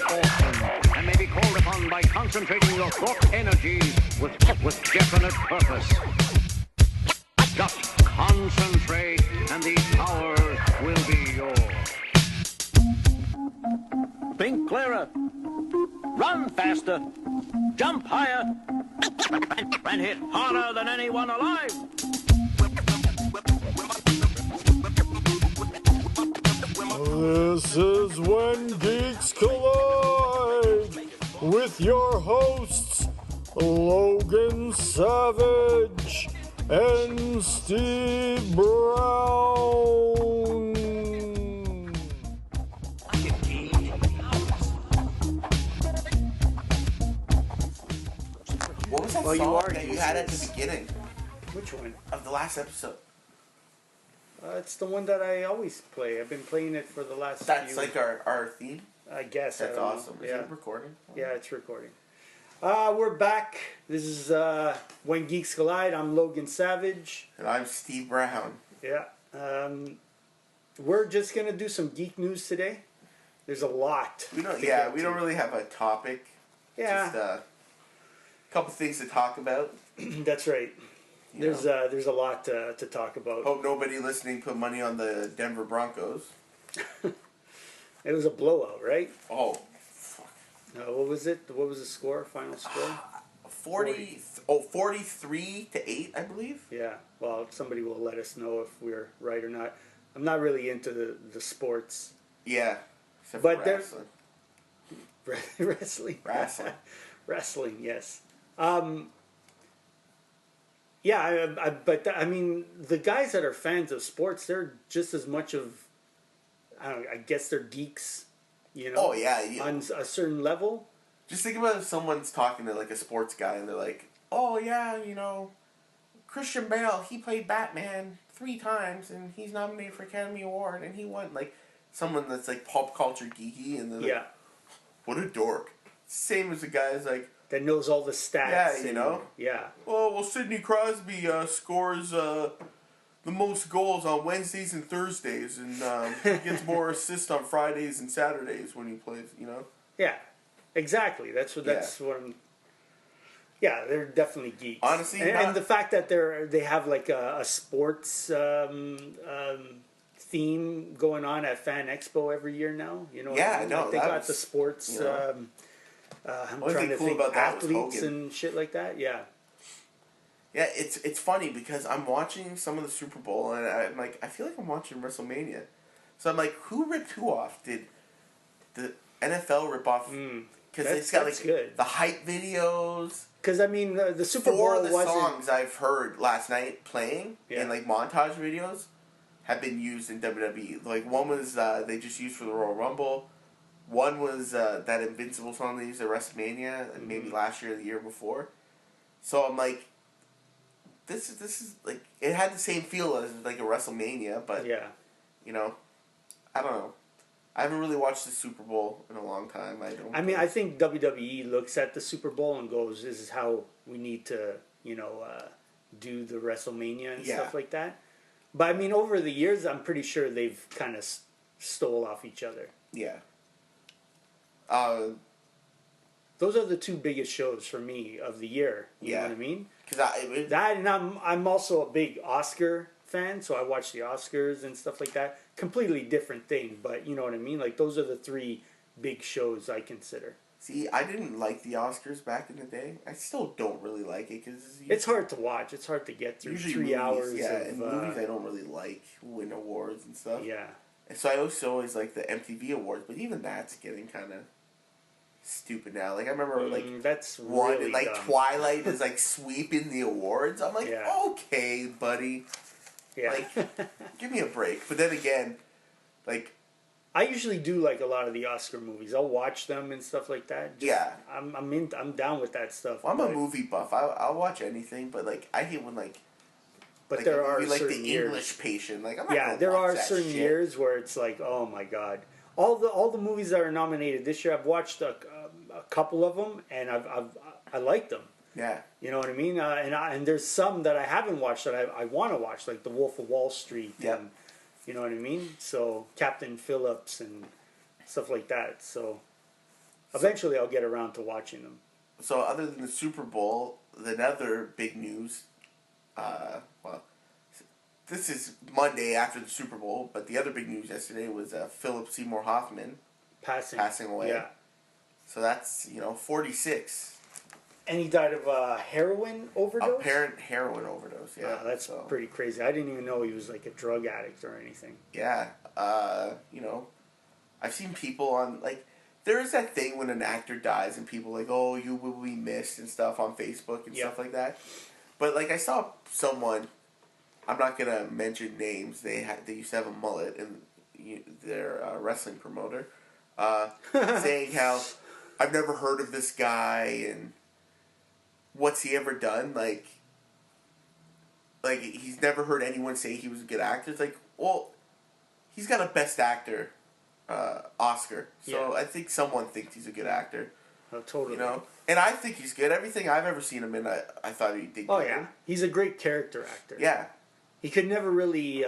awesome and may be called upon by concentrating your thought energies with definite purpose. Just concentrate and these powers will be yours. Think clearer. Run faster. Jump higher. And hit harder than anyone alive. This is When Geeks Collide with your hosts Logan Savage and Steve Brown. What was that song that you had at the beginning Which one? of the last episode? It's the one that I always play. I've been playing it for the last That's few... like our theme? I guess. That's I don't awesome. know. Is Yeah. it recording? Yeah, it's recording. We're back. This is When Geeks Collide. I'm Logan Savage. And I'm Steve Brown. Yeah. We're just going to do some geek news today. There's a lot. We don't to don't really have a topic. Yeah. Just a couple things to talk about. That's right. There's a lot to talk about. Hope nobody listening put money on the Denver Broncos. It was a blowout, right? Oh, fuck. What was it? What was the score? Final score? 43-8, I believe. Yeah. Well, somebody will let us know if we're right or not. I'm not really into the sports. Yeah. Except But for there- wrestling. Wrestling. Wrestling. Wrestling, yes. Yeah, but I mean, the guys that are fans of sports, they're just as much of, I guess they're geeks, you know? Oh, yeah. On a certain level. Just think about if someone's talking to like a sports guy and they're like, oh yeah, Christian Bale, he played Batman 3 times and he's nominated for Academy Award and he won. Like someone that's like pop culture geeky and they're like, what a dork. Same as the guys like, that knows all the stats. Yeah, you know? Yeah. oh, well, Sidney Crosby scores the most goals on Wednesdays and Thursdays and gets more assists on Fridays and Saturdays when he plays, Yeah, exactly. That's what I'm... Yeah, they're definitely geeks. Honestly, and the fact that they have like a sports theme going on at Fan Expo every year now. You know, Yeah, what I mean? no, Like they that got was, the sports. I'm trying to cool think about that was athletes Hogan. and shit like that. Yeah. Yeah, it's funny because I'm watching some of the Super Bowl and I'm like, I feel like I'm watching WrestleMania. So I'm like, who ripped who off? Did the NFL rip off? Because it's got like good. the hype videos. Because I mean, the Super Bowl Four of the wasn't... songs I've heard last night playing in like montage videos have been used in WWE. Like one was they just used for the Royal Rumble. One was that Invincible song they used at WrestleMania, and maybe last year or the year before. So I'm like, this is like, it had the same feel as like a WrestleMania, but I don't know. I haven't really watched the Super Bowl in a long time. I think WWE looks at the Super Bowl and goes, "This is how we need to, do the WrestleMania and stuff like that." But I mean, over the years, I'm pretty sure they've kind of stole off each other. Yeah. Those are the two biggest shows for me of the year. You know what I mean? And I'm also a big Oscar fan, so I watch the Oscars and stuff like that. Completely different thing, but you know what I mean? Like those are the 3 big shows I consider. See, I didn't like the Oscars back in the day. I still don't really like it because it's hard to watch. It's hard to get through. Usually 3 movies, hours. And movies I don't really like win awards and stuff. Yeah. And so I also always like the MTV awards, but even that's getting kind of stupid now. Like I remember, that's one really and like dumb. Twilight is like sweeping the awards. I'm like, okay, buddy. Yeah. Like, give me a break. But then again, like, I usually do like a lot of the Oscar movies. I'll watch them and stuff like that. I'm down with that stuff. Well, I'm a movie buff. I'll watch anything, but like I hate when like. But like there are like certain the years. English Patient. Like I'm not gonna there watch are that certain shit. years where it's like, oh my god, all the movies that are nominated this year, I've watched a couple of them and I like them. Yeah. You know what I mean? And there's some that I haven't watched that I want to watch, like The Wolf of Wall Street. Yep. And, you know what I mean? So Captain Phillips and stuff like that. So Eventually, I'll get around to watching them. So other than the Super Bowl, the other big news, well, this is Monday after the Super Bowl, but the other big news yesterday was Philip Seymour Hoffman passing away. Yeah. So that's, 46. And he died of a heroin overdose? Apparent heroin overdose, yeah. Wow, that's pretty crazy. I didn't even know he was like a drug addict or anything. Yeah. I've seen people on, like, there is that thing when an actor dies and people like, oh, you will be missed and stuff on Facebook and stuff like that. But, like, I saw someone, I'm not going to mention names, they used to have a mullet, and they're a wrestling promoter, saying how, I've never heard of this guy, and what's he ever done? Like he's never heard anyone say he was a good actor. It's like, well, he's got a Best Actor Oscar, so I think someone thinks he's a good actor. Oh, totally. And I think he's good. Everything I've ever seen him in, I thought he did good. Oh, yeah. He's a great character actor. Yeah. He could never really,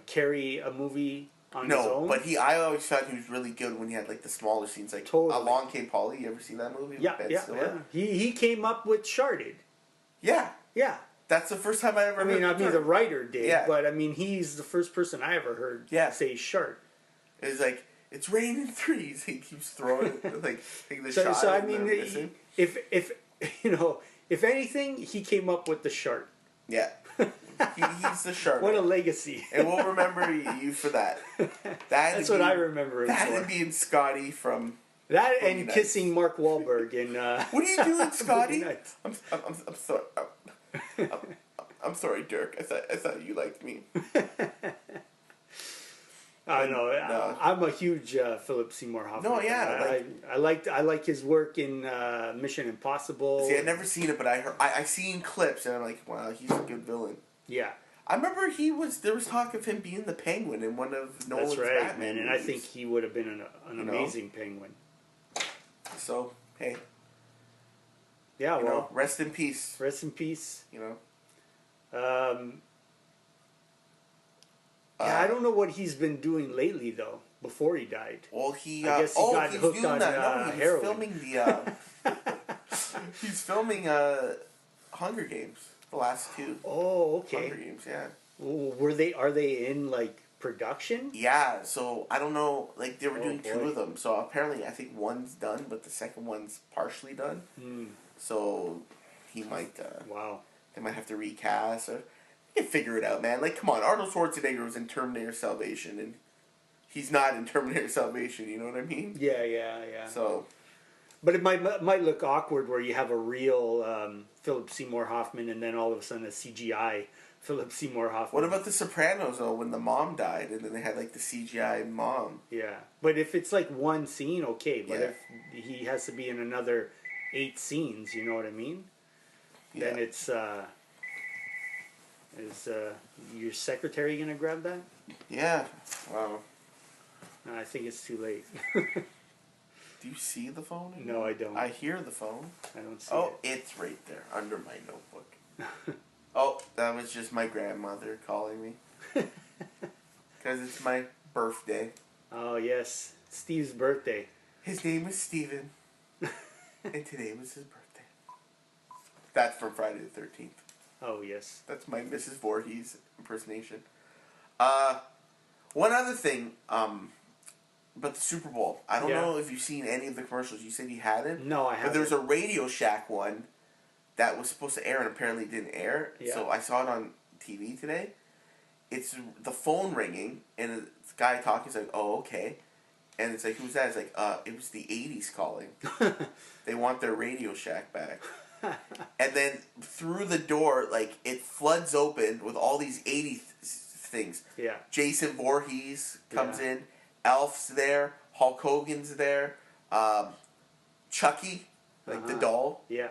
carry a movie on his own. No, but I always thought he was really good when he had, like, the smaller scenes. Like, Along Came Polly. You ever seen that movie? Yeah, with Ben Stiller? He came up with Sharded. Yeah. Yeah. That's the first time I ever heard the writer did, but, he's the first person I ever heard say Shard. It's like, it's raining threes. He keeps throwing, taking the shot. So, if anything, he came up with the Shard. Yeah. He's the shark. What a legacy. And we'll remember you for that. That's what I remember him that for. and being Scotty from... That and kissing Mark Wahlberg in... What are you doing, Scotty? I'm sorry. I'm sorry, Dirk. I thought you liked me. I know. I'm a huge Philip Seymour Hoffman. No, yeah. I like his work in Mission Impossible. See, I've never seen it, but I seen clips, and I'm like, wow, he's a good villain. Yeah. I remember there was talk of him being the Penguin in one of Nolan's Batman movies. And I think he would have been an amazing Penguin. So, hey. Yeah, rest in peace. Rest in peace. Yeah, I don't know what he's been doing lately, though, before he died. Well, I guess he got hooked on heroin. Filming he's filming Hunger Games, the last two. Oh, okay. Hunger Games, yeah. Are they in, production? Yeah, so I don't know, they were doing two of them. So apparently I think one's done, but the second one's partially done. So he might... wow. They might have to recast, or... You can figure it out, man. Come on, Arnold Schwarzenegger was in Terminator Salvation, and he's not in Terminator Salvation, you know what I mean? Yeah. So... But it might look awkward where you have a real Philip Seymour Hoffman and then all of a sudden a CGI Philip Seymour Hoffman. What about The Sopranos, though, when the mom died, and then they had, the CGI mom? Yeah. But if it's, one scene, okay. But if he has to be in another 8 scenes, you know what I mean? Yeah. Then it's... Is your secretary going to grab that? Yeah. Wow. No, I think it's too late. Do you see the phone anymore? No, I don't. I hear the phone. I don't see it. Oh, it's right there, under my notebook. Oh, that was just my grandmother calling me. Because it's my birthday. Oh, yes. Steve's birthday. His name is Steven. And today was his birthday. That's from Friday the 13th. Oh, yes. That's my Mrs. Voorhees impersonation. One other thing, but the Super Bowl. I don't know if you've seen any of the commercials. You said you hadn't? No, I haven't. But there's a Radio Shack one that was supposed to air and apparently didn't air. Yeah. So I saw it on TV today. It's the phone ringing, and the guy talking is like, oh, okay. And it's like, who's that? It's like, it was the 80s calling. They want their Radio Shack back. And then through the door, it floods open with all these 80s things. Yeah. Jason Voorhees comes in. Elf's there. Hulk Hogan's there. Chucky, the doll. Yeah.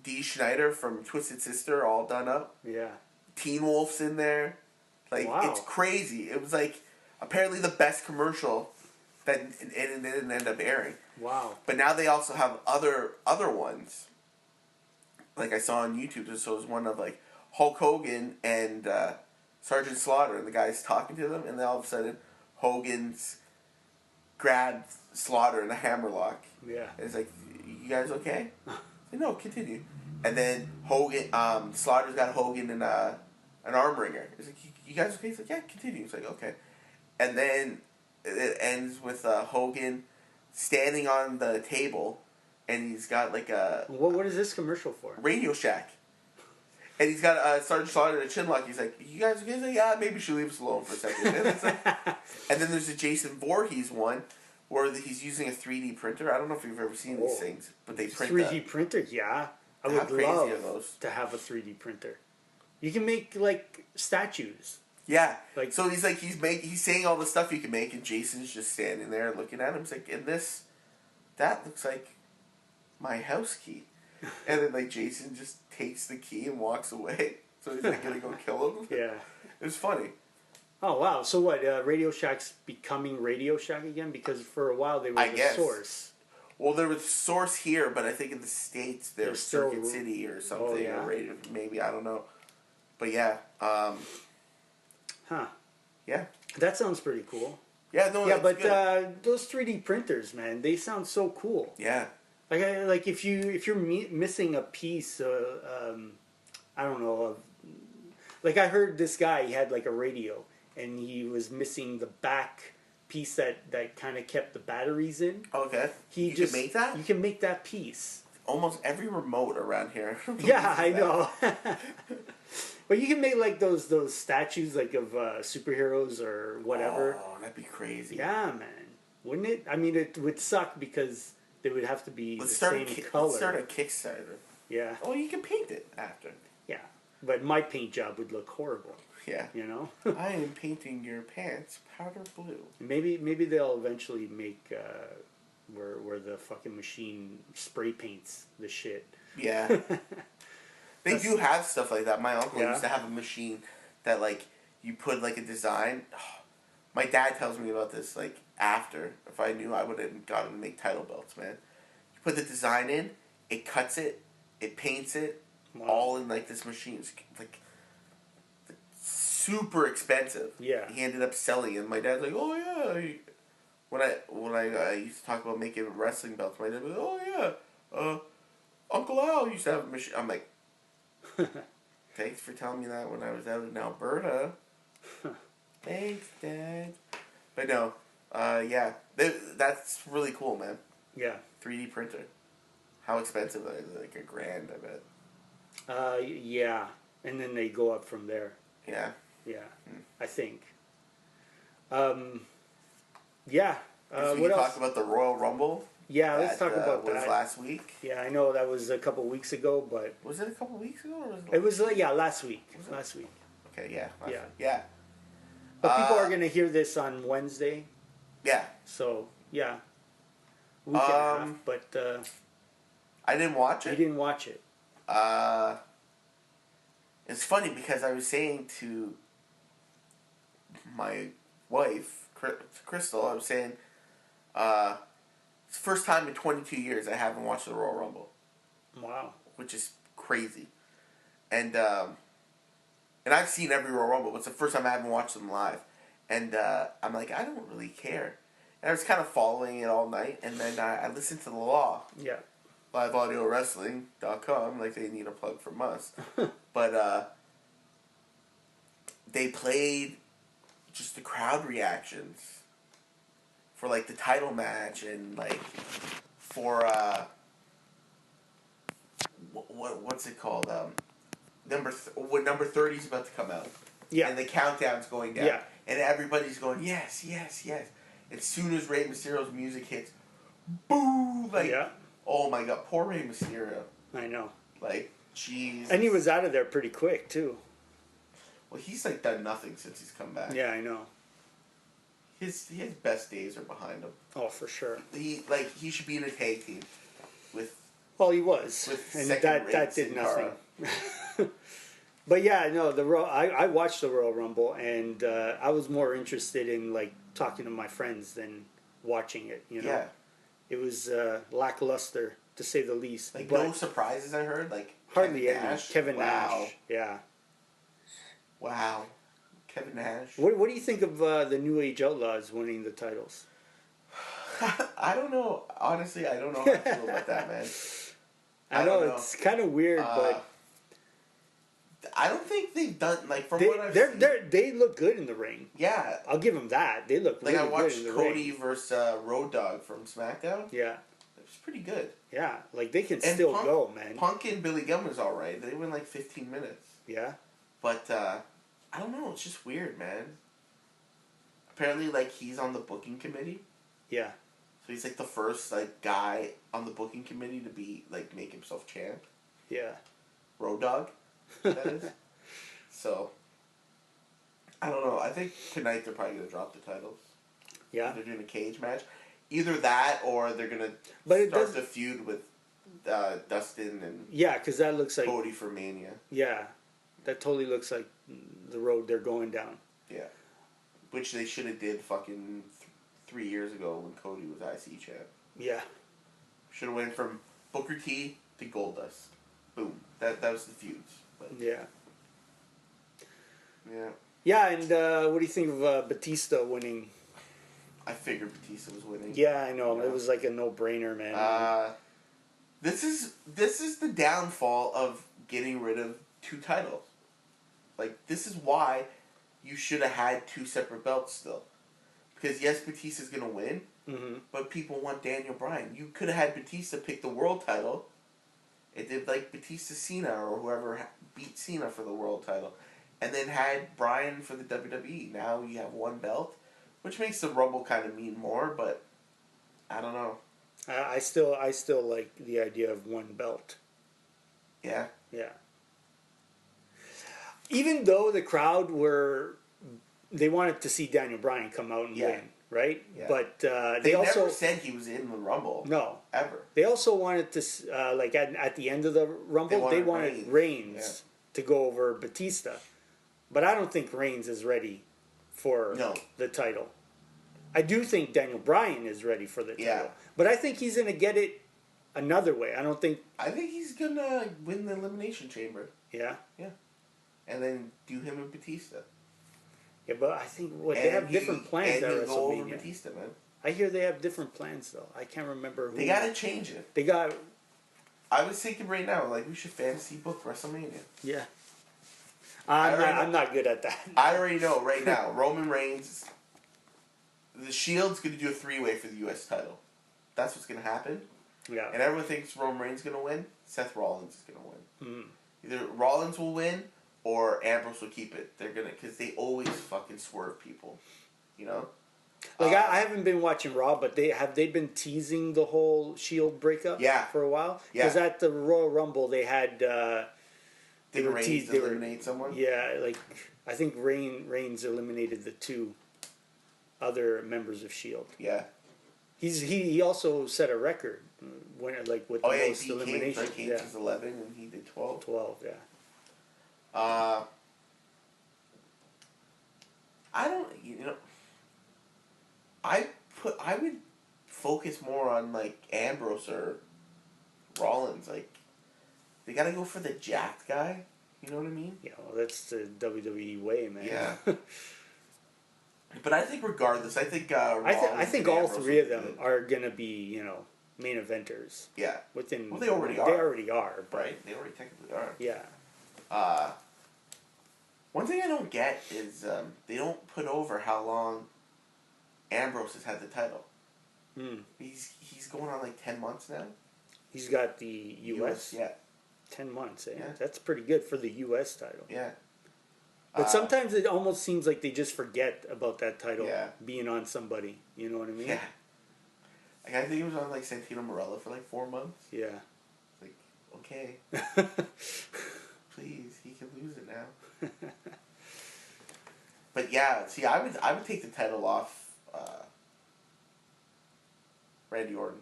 Dee Schneider from Twisted Sister, all done up. Yeah. Teen Wolf's in there. Wow. It's crazy. It was apparently the best commercial that it didn't end up airing. Wow. But now they also have other ones. I saw on YouTube, so there's one of Hulk Hogan and Sergeant Slaughter, and the guy's talking to them, and then all of a sudden Hogan's grabbed Slaughter in a hammerlock. Yeah. And it's like, you guys okay? Like, no, continue. And then Hogan, Slaughter's got Hogan in an arm wringer. He's like, you guys okay? He's like, yeah, continue. It's like, okay. And then it ends with Hogan standing on the table, and he's got like a... What is this commercial for? Radio Shack. And he's got Sergeant Slaughter in a chin lock. He's like, you guys okay? He's like, yeah, maybe you should leave us alone for a second. And, it's like, and then there's a Jason Voorhees one, where he's using a 3D printer. I don't know if you've ever seen these things, but they print 3D printer, yeah. I would love to have a 3D printer. You can make like statues. Yeah. Like, so he's saying all the stuff you can make, and Jason's just standing there looking at him. He's like, that looks like my house key. And then like Jason just takes the key and walks away. So he's like gonna go kill him. Yeah. It was funny. Oh wow! So what? Radio Shack's becoming Radio Shack again because for a while they were the Source. Well, there was Source here, but I think in the States there's Circuit City or something. Oh, yeah? Or Radio, maybe, I don't know. But yeah. Huh. Yeah. That sounds pretty cool. Yeah, no, yeah, but those 3D printers, man, they sound so cool. Yeah. Like if you're missing a piece, I don't know. Like I heard this guy, he had like a radio, and he was missing the back piece that kind of kept the batteries in. Okay. You can make that? You can make that piece. Almost every remote around here. Yeah, I know. But you can make like those statues like of superheroes or whatever. Oh, that'd be crazy. Yeah, man. Wouldn't it? I mean, it would suck because they would have to be the same color. Let's start a Kickstarter. Yeah. Oh, you can paint it after. Yeah. But my paint job would look horrible. Yeah. You know? I am painting your pants powder blue. Maybe they'll eventually make where the fucking machine spray paints the shit. Yeah. They do have stuff like that. My uncle used to have a machine that like you put like a design. Oh, my dad tells me about this like after. If I knew, I would have gotten to make title belts, man. You put the design in, it cuts it, it paints it, all in like this machine. It's like super expensive. Yeah. He ended up selling it. And my dad's like, oh yeah. When I used to talk about making wrestling belts, my dad was like, oh yeah. Uncle Al used to have a machine. I'm like, thanks for telling me that when I was out in Alberta. Thanks, Dad. But no, yeah, that's really cool, man. Yeah. 3D printer. How expensive is it? Like $1,000, I bet. Yeah, and then they go up from there. Yeah. Yeah, I think. Yeah. We what else? Talk about the Royal Rumble. Yeah, let's talk about that. Was last week? Yeah, I know that was a couple weeks ago, but was it a couple weeks ago? Or was it was last week. Last week. Okay, yeah. Yeah. But people are gonna hear this on Wednesday. Yeah. So yeah, week and a half. But I didn't watch it. You didn't watch it. It's funny because I was saying to my wife, Crystal, I was saying, it's the first time in 22 years I haven't watched the Royal Rumble. Wow. Which is crazy. And I've seen every Royal Rumble, but it's the first time I haven't watched them live. And I'm like, I don't really care. And I was kind of following it all night, and then I listened to the Law. Yeah. LiveAudioWrestling.com, like they need a plug from us. But they played just the crowd reactions for like the title match and like for what's it called? Number 30 is about to come out. Yeah. And the countdown's going down. Yeah. And everybody's going, yes, yes, yes. As soon as Rey Mysterio's music hits, boo! Like, yeah. Oh my god, poor Rey Mysterio. I know. Like, jeez. And he was out of there pretty quick, too. Well, he's like done nothing since he's come back. Yeah, I know. His best days are behind him. Oh, for sure. He should be in a tag team with. Well, he was, and that did nothing. But yeah, no, I watched the Royal Rumble, and I was more interested in like talking to my friends than watching it. You know, yeah. It was lackluster to say the least. Like no surprises, I heard. Like hardly any. Kevin Nash. Yeah. Wow. Kevin Nash. What do you think of the New Age Outlaws winning the titles? I don't know. Honestly, I don't know how to feel about that, man. I know it's kind of weird, but I don't think they've done like from what I've seen. They look good in the ring. Yeah, I'll give them that. They look really good in the ring. Like I watched Cody versus Road Dogg from SmackDown. Yeah, it was pretty good. Yeah, like they can still go, man. Punk and Billy Gunn was all right. They went like 15 minutes. Yeah, but I don't know. It's just weird, man. Apparently, like he's on the booking committee. Yeah. So he's like the first like guy on the booking committee to be like make himself champ. Yeah. Road Dogg, that is. So I don't know. I think tonight they're probably gonna drop the titles. Yeah. They're doing a cage match. Either that or they're gonna start the feud with Dustin and because that looks like Cody for Mania. Yeah, that totally looks like the road they're going down. Yeah, which they should have did fucking 3 years ago when Cody was IC champ. Yeah, should have went from Booker T to Goldust. Boom. That was the feuds. But yeah. Yeah. Yeah, and what do you think of Batista winning? I figured Batista was winning. Yeah, I know. It was like a no-brainer, man. This is the downfall of getting rid of 2 titles. Like, this is why you should have had 2 separate belts still. Because, yes, Batista's going to win, but people want Daniel Bryan. You could have had Batista pick the world title. It did, like, Batista Cena or whoever beat Cena for the world title. And then had Bryan for the WWE. Now you have 1 belt, which makes the Rumble kind of mean more, but I don't know. I still like the idea of 1 belt. Yeah? Yeah. Even though the crowd they wanted to see Daniel Bryan come out and win, right? Yeah. But they also never said he was in the Rumble. No. Ever. They also wanted to, like at the end of the Rumble, they wanted Reigns to go over Batista. But I don't think Reigns is ready for the title. I do think Daniel Bryan is ready for the title. Yeah. But I think he's going to get it another way. I think he's going to win the Elimination Chamber. Yeah? Yeah. And then do him and Batista. Yeah, but I think they have different plans at WrestleMania. Go over Batista, man. I hear they have different plans, though. I can't remember who. They got to change it. I was thinking right now, like, we should fantasy book WrestleMania. Yeah. I'm not good at that. I already know right now. Roman Reigns, the Shield's going to do a 3-way for the U.S. title. That's what's going to happen. Yeah. And everyone thinks Roman Reigns is going to win. Seth Rollins is going to win. Mm. Either Rollins will win or Ambrose will keep it. They're going to, because they always fucking swerve people. You know? Like, I haven't been watching Raw, but they been teasing the whole Shield breakup for a while? Because at the Royal Rumble, they had... Did Reigns eliminate someone? Yeah, like, I think Reigns eliminated the 2 other members of S.H.I.E.L.D. Yeah. He also set a record with the most eliminations. Kane was 11 and he did 12. 12, yeah. I don't, I would focus more on, like, Ambrose or Rollins. Like, they gotta go for the jacked guy. You know what I mean? Yeah, well, that's the WWE way, man. Yeah. But I think regardless, I think I think all 3 of them are gonna be, main eventers. Yeah. They already are. They already are, but right? They already technically are. Yeah. One thing I don't get is they don't put over how long Ambrose has had the title. He's going on like 10 months now. He's got the U.S. 10 months, eh? Yeah. That's pretty good for the U.S. title. Yeah. But sometimes it almost seems like they just forget about that title being on somebody. You know what I mean? Yeah. Like, I think it was on, like, Santino Marella for, like, 4 months. Yeah. Like, okay. Please, he can lose it now. But, yeah, see, I would take the title off Randy Orton.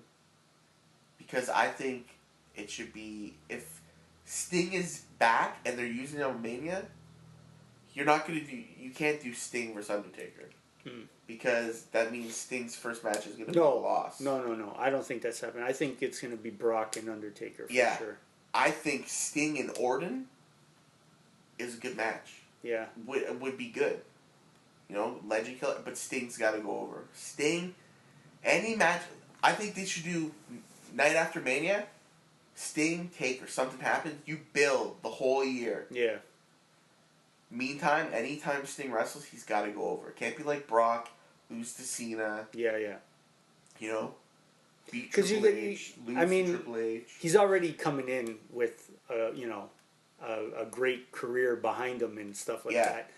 Because I think it should be... If Sting is back and they're using it on Mania, you can't do Sting versus Undertaker. Because that means Sting's first match is going to be a loss. No. I don't think that's happening. I think it's going to be Brock and Undertaker for sure. I think Sting and Orton is a good match. Yeah. Would be good. Legend killer, but Sting's got to go over. Sting Any match, I think they should do night after Mania, Sting, Taker, something happens, you build the whole year. Yeah. Meantime, anytime Sting wrestles, he's got to go over. It can't be like Brock, lose to Cena. Yeah, yeah. You know? Beat Triple H, lose to Triple H. He's already coming in with, a great career behind him and stuff like that.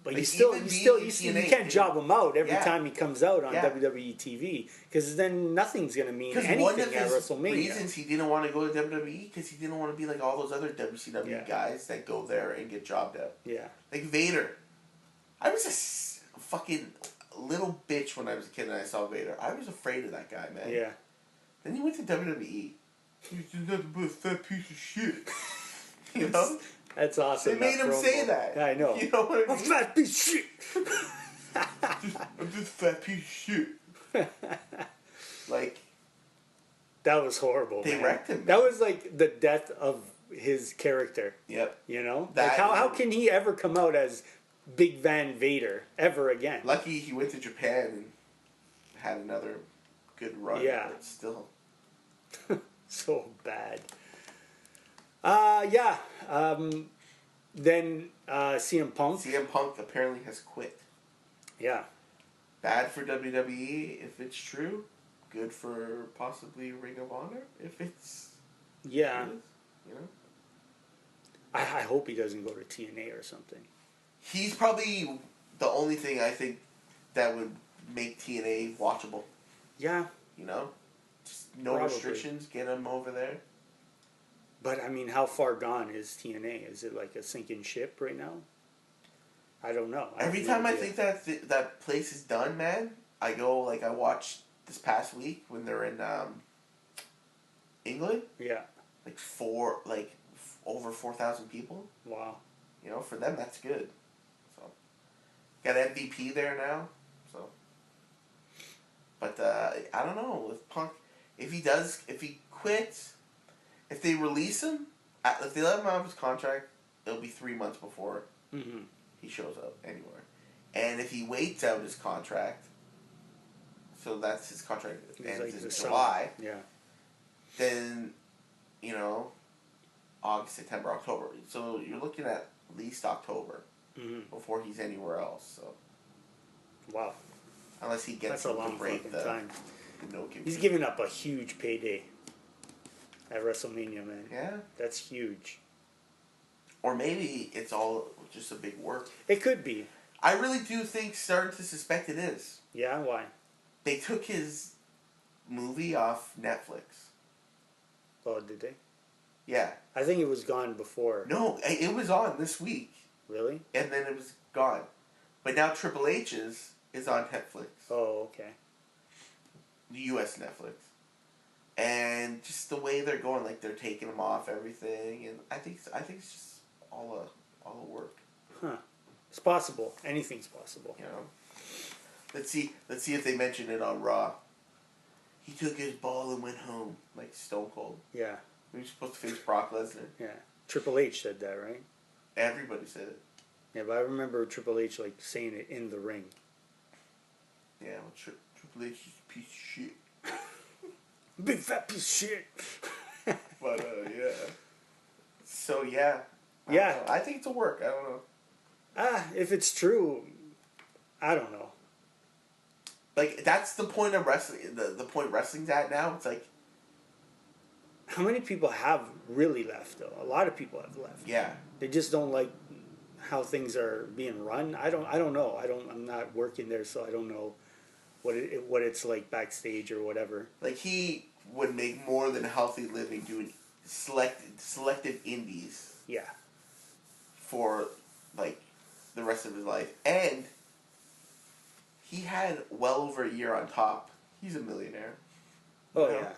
But you can't job him out every time he comes out on WWE TV, because then nothing's going to mean anything one of at his WrestleMania. reasons he didn't want to go to WWE, because he didn't want to be like all those other WCW guys that go there and get jobbed out. Yeah. Like Vader. I was a fucking little bitch when I was a kid and I saw Vader. I was afraid of that guy, man. Yeah. Then he went to WWE. He's nothing but a fat piece of shit. You know? That's awesome. They made him say that. I know. You know what I mean? I'm a fat piece of shit. I'm just a fat piece of shit. Like, that was horrible. They wrecked him. Man. That was like the death of his character. Yep. You know? Like how can he ever come out as Big Van Vader ever again? Lucky he went to Japan and had another good run. Yeah. But still. So bad. Then CM Punk. CM Punk apparently has quit. Yeah. Bad for WWE if it's true. Good for possibly Ring of Honor if it's. Yeah. You know. I hope he doesn't go to TNA or something. He's probably the only thing I think that would make TNA watchable. Yeah. You know, just no restrictions. Get him over there. But, I mean, how far gone is TNA? Is it like a sinking ship right now? I don't know. Every time I think that place is done, man, I go, like, I watched this past week when they're in England. Yeah. Like, over 4,000 people. Wow. You know, for them, that's good. So, got MVP there now, so. But, I don't know, with Punk, if he quits... If they release him, if they let him out of his contract, it'll be 3 months before he shows up anywhere. And if he waits out his contract, so that's his contract ends in July. Yeah. Then, you know, August, September, October. So you're looking at least October before he's anywhere else. So. Wow. Unless he gets a long break the time. No he's giving up a huge payday. At WrestleMania, man. Yeah. That's huge. Or maybe it's all just a big work. It could be. I really do think, starting to suspect it is. Yeah, why? They took his movie off Netflix. Oh, did they? Yeah. I think it was gone before. No, it was on this week. Really? And then it was gone. But now Triple H's is on Netflix. Oh, okay. The U.S. Netflix. And just the way they're going, like they're taking them off everything, and I think it's just all a work. Huh? It's possible. Anything's possible. You know. Let's see if they mention it on Raw. He took his ball and went home, like Stone Cold. Yeah. We were supposed to face Brock Lesnar. Yeah. Triple H said that, right? Everybody said it. Yeah, but I remember Triple H like saying it in the ring. Yeah, well, Triple H is a piece of shit. Big fat piece of shit. But, yeah. So, yeah. I think it's a work. I don't know. If it's true, I don't know. Like, that's the point of wrestling. The point wrestling's at now. It's like... How many people have really left, though? A lot of people have left. Yeah. They just don't like how things are being run. I don't know. I'm not working there, so I don't know what it's like backstage or whatever. Like, he would make more than a healthy living doing selective indies. Yeah. For, like, the rest of his life. And he had well over a year on top. He's a millionaire. Oh, yeah.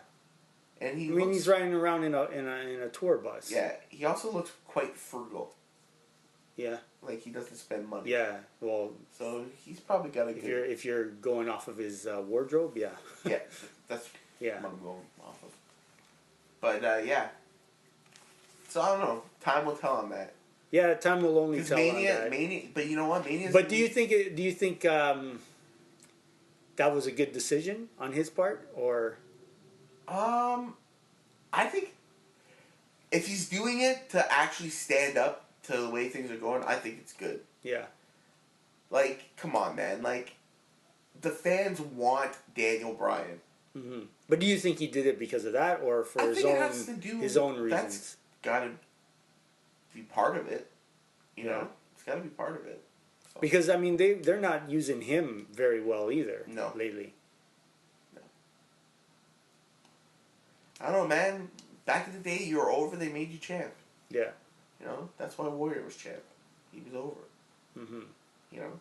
And he's riding around in a tour bus. Yeah. He also looks quite frugal. Yeah. Like, he doesn't spend money. Yeah, well... So, he's probably got a good... If you're going off of his wardrobe, yeah. Yeah, that's what I'm going off of. But, yeah. So, I don't know. Time will tell on that. Yeah, time will only tell on that. Mania, but you know what? Mania. But do you think that was a good decision on his part, or? I think if he's doing it to actually stand up to the way things are going, I think it's good. Yeah. Like, come on, man. Like, the fans want Daniel Bryan. Mm-hmm. But do you think he did it because of that, or for his own reasons? That's got to be part of it. You know, it's got to be part of it. So. Because I mean, they're not using him very well either. No. Lately. No. I don't know, man. Back in the day, you were over. They made you champ. Yeah. You know, that's why Warrior was champ. He was over. Mm-hmm. You know.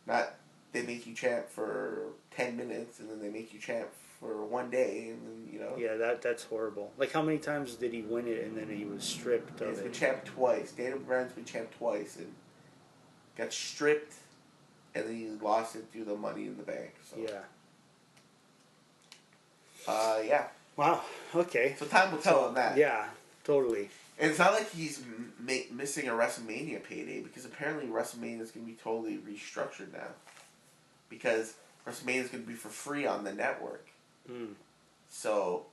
Not they make you champ for 10 minutes and then they make you champ for one day and then, you know. Yeah, that's horrible. Like, how many times did he win it and then he was stripped of it? He's been champ twice. Daniel Bryan's been champ twice and got stripped and then he lost it through the Money in the Bank. So. Yeah. Yeah. Wow. Okay. So time will tell on that. Yeah, totally. And it's not like he's missing a WrestleMania payday because apparently WrestleMania is going to be totally restructured now. Because WrestleMania is going to be for free on the network. Mm. So,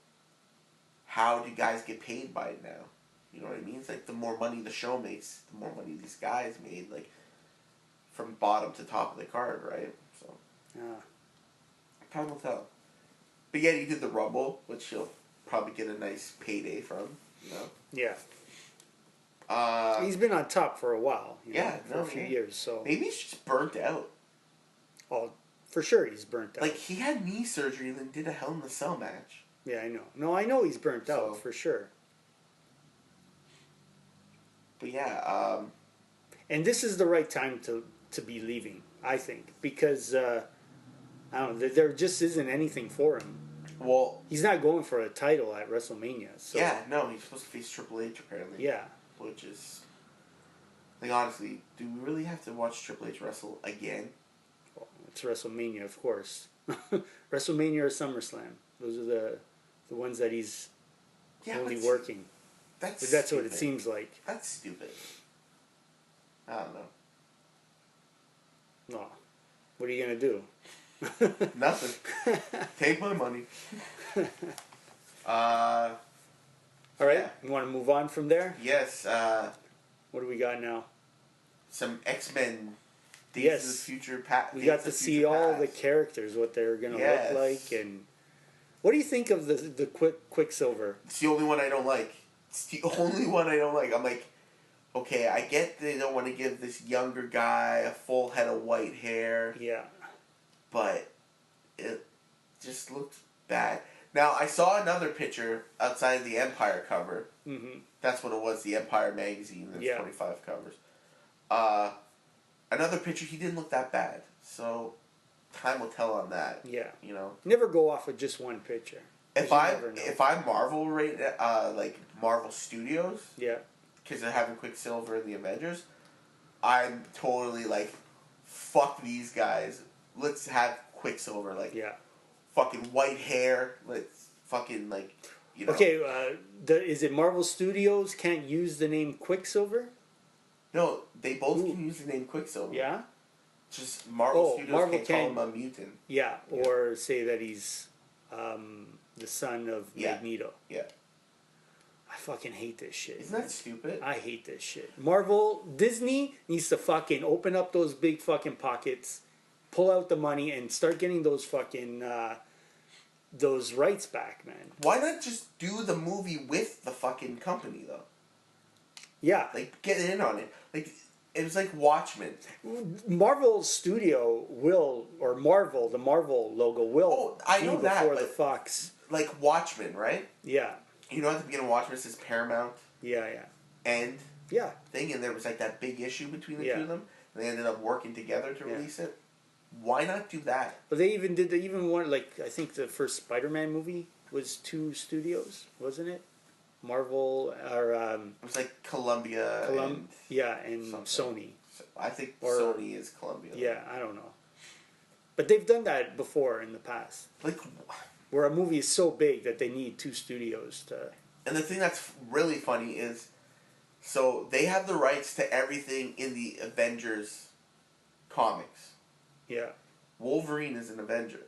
how do guys get paid by it now? You know what I mean? It's like the more money the show makes, the more money these guys made, like, from bottom to top of the card, right? So, yeah. Time will tell. But yet he did the Rumble, which he'll probably get a nice payday from, you know? Yeah. He's been on top for a while. For a few years. So maybe he's just burnt out. Oh, for sure he's burnt out. Like, he had knee surgery and then did a Hell in a Cell match. Yeah, I know. No, I know he's burnt out, for sure. But yeah, and this is the right time to be leaving, I think. Because, I don't know, there just isn't anything for him. Well, he's not going for a title at WrestleMania. So. Yeah, no, he's supposed to face Triple H, apparently. Yeah. Which is... Like, honestly, do we really have to watch Triple H wrestle again? Well, it's WrestleMania, of course. WrestleMania or SummerSlam. Those are the ones that he's only working. That's what it seems like. That's stupid. I don't know. No. What are you going to do? Nothing. Take my money. All right. You want to move on from there? Yes. What do we got now? Some X-Men. Yes. Days of the Future we got to see all the characters, what they're going to look like. And what do you think of the Quicksilver? It's the only one I don't like. It's the only one I don't like. I'm like, okay, I get they don't want to give this younger guy a full head of white hair. Yeah. But it just looked bad. Now, I saw another picture outside of the Empire cover. Mm-hmm. That's what it was, the Empire magazine. There's 25 covers. Another picture, he didn't look that bad. So, time will tell on that. Yeah. You know? Never go off with just one picture. If I'm Marvel, like Marvel Studios, because they're having Quicksilver in the Avengers, I'm totally like, fuck these guys. Let's have Quicksilver, like, fucking white hair. Let's fucking, like, you know. Okay, is it Marvel Studios can't use the name Quicksilver? No, they both can use the name Quicksilver. Yeah? Just Marvel Studios can't call him a mutant. Yeah, or say that he's the son of Magneto. Yeah. I fucking hate this shit. Isn't that stupid? I hate this shit. Disney needs to fucking open up those big fucking pockets, pull out the money, and start getting those fucking those rights back, man. Why not just do the movie with the fucking company, though? Yeah. Like, get in on it. Like, it was like Watchmen. Marvel Studio will, or Marvel, the Marvel logo will be before the Fox. Like Watchmen, right? Yeah. You know at the beginning of Watchmen it says Paramount? Yeah. And yeah. Thing, and there was like that big issue between the two of them, and they ended up working together to release it. Why not do that? But they even one, like, I think the first Spider-Man movie was 2 studios, wasn't it? Marvel, or it was like Columbia and Sony. I think Sony is Columbia. Yeah, I don't know. But they've done that before in the past. Like, where a movie is so big that they need 2 studios to... And the thing that's really funny is, so they have the rights to everything in the Avengers comics. Yeah. Wolverine is an Avenger.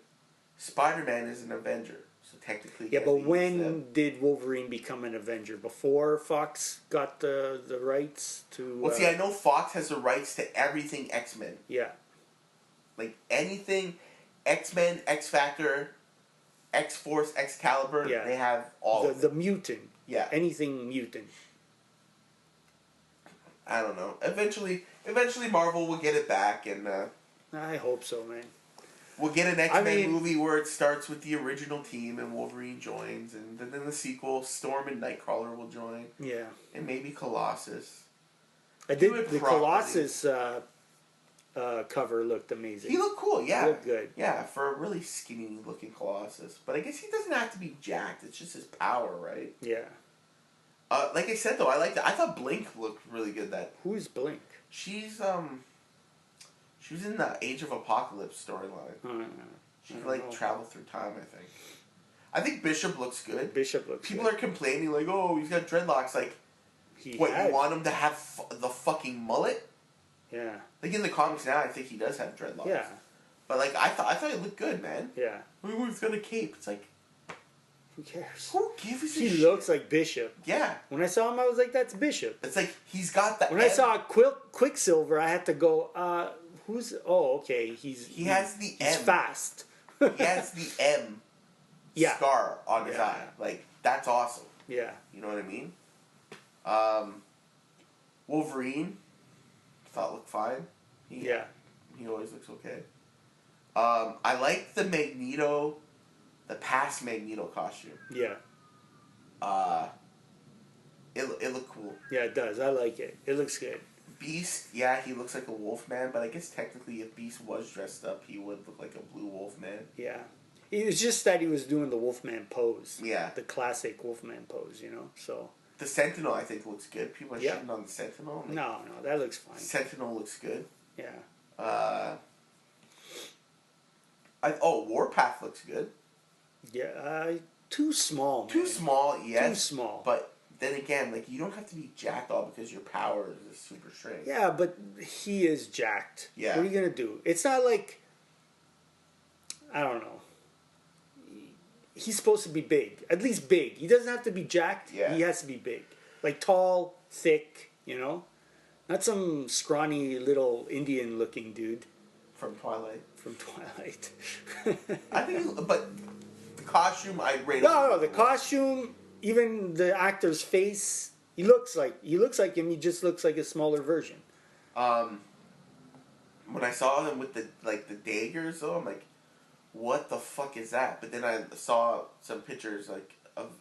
Spider-Man is an Avenger. So technically... Yeah, but when did Wolverine become an Avenger? Before Fox got the rights to... Well, see, I know Fox has the rights to everything X-Men. Yeah. Like, anything X-Men, X-Factor, X-Force, Excalibur, they have all of the mutant. Yeah. Anything mutant. I don't know. Eventually Marvel will get it back, and... I hope so, man. We'll get an X-Men movie where it starts with the original team and Wolverine joins, and then the sequel, Storm and Nightcrawler will join. Yeah. And maybe Colossus. The Colossus cover looked amazing. He looked cool, yeah. He looked good. Yeah, for a really skinny looking Colossus. But I guess he doesn't have to be jacked. It's just his power, right? Yeah. Like I said, though, I thought Blink looked really good. Who is Blink? She was in the Age of Apocalypse storyline. She could travel through time, I think. I think Bishop looks good. People are complaining like, oh, he's got dreadlocks. Like, you want him to have the fucking mullet? Yeah. Like in the comics now, I think he does have dreadlocks. Yeah. But like, I thought he looked good, man. Yeah. He's got a cape. It's like, who cares? Who gives a shit? He looks like Bishop. Yeah. When I saw him, I was like, that's Bishop. It's like, he's got that. When I saw Quicksilver, I had to go, who's... Oh, okay. He has the M. He's fast. He has the M scar on his eye. Like, that's awesome. Yeah. You know what I mean? Wolverine, thought looked fine. He always looks okay. I like the past Magneto costume. Yeah. It looked cool. Yeah, it does. I like it. It looks good. Beast, yeah, he looks like a wolf man, but I guess technically if Beast was dressed up, he would look like a blue wolf man. Yeah. It was just that he was doing the Wolfman pose. Yeah. The classic Wolfman pose, you know, so... The Sentinel, I think, looks good. People are shitting on the Sentinel. Like, no, that looks fine. Sentinel looks good. Yeah. Warpath looks good. Yeah, too small, man. Too small, yes. Too small. But then again, like, you don't have to be jacked all because your power is super strength. Yeah, but he is jacked. Yeah. What are you going to do? It's not like... I don't know. He's supposed to be big. At least big. He doesn't have to be jacked. Yeah. He has to be big. Like tall, thick, you know? Not some scrawny little Indian-looking dude. From Twilight. I think, but the costume, I rate. No, the costume, even the actor's face, he looks like him. He just looks like a smaller version. When I saw him with the daggers, though, I'm like, what the fuck is that? But then I saw some pictures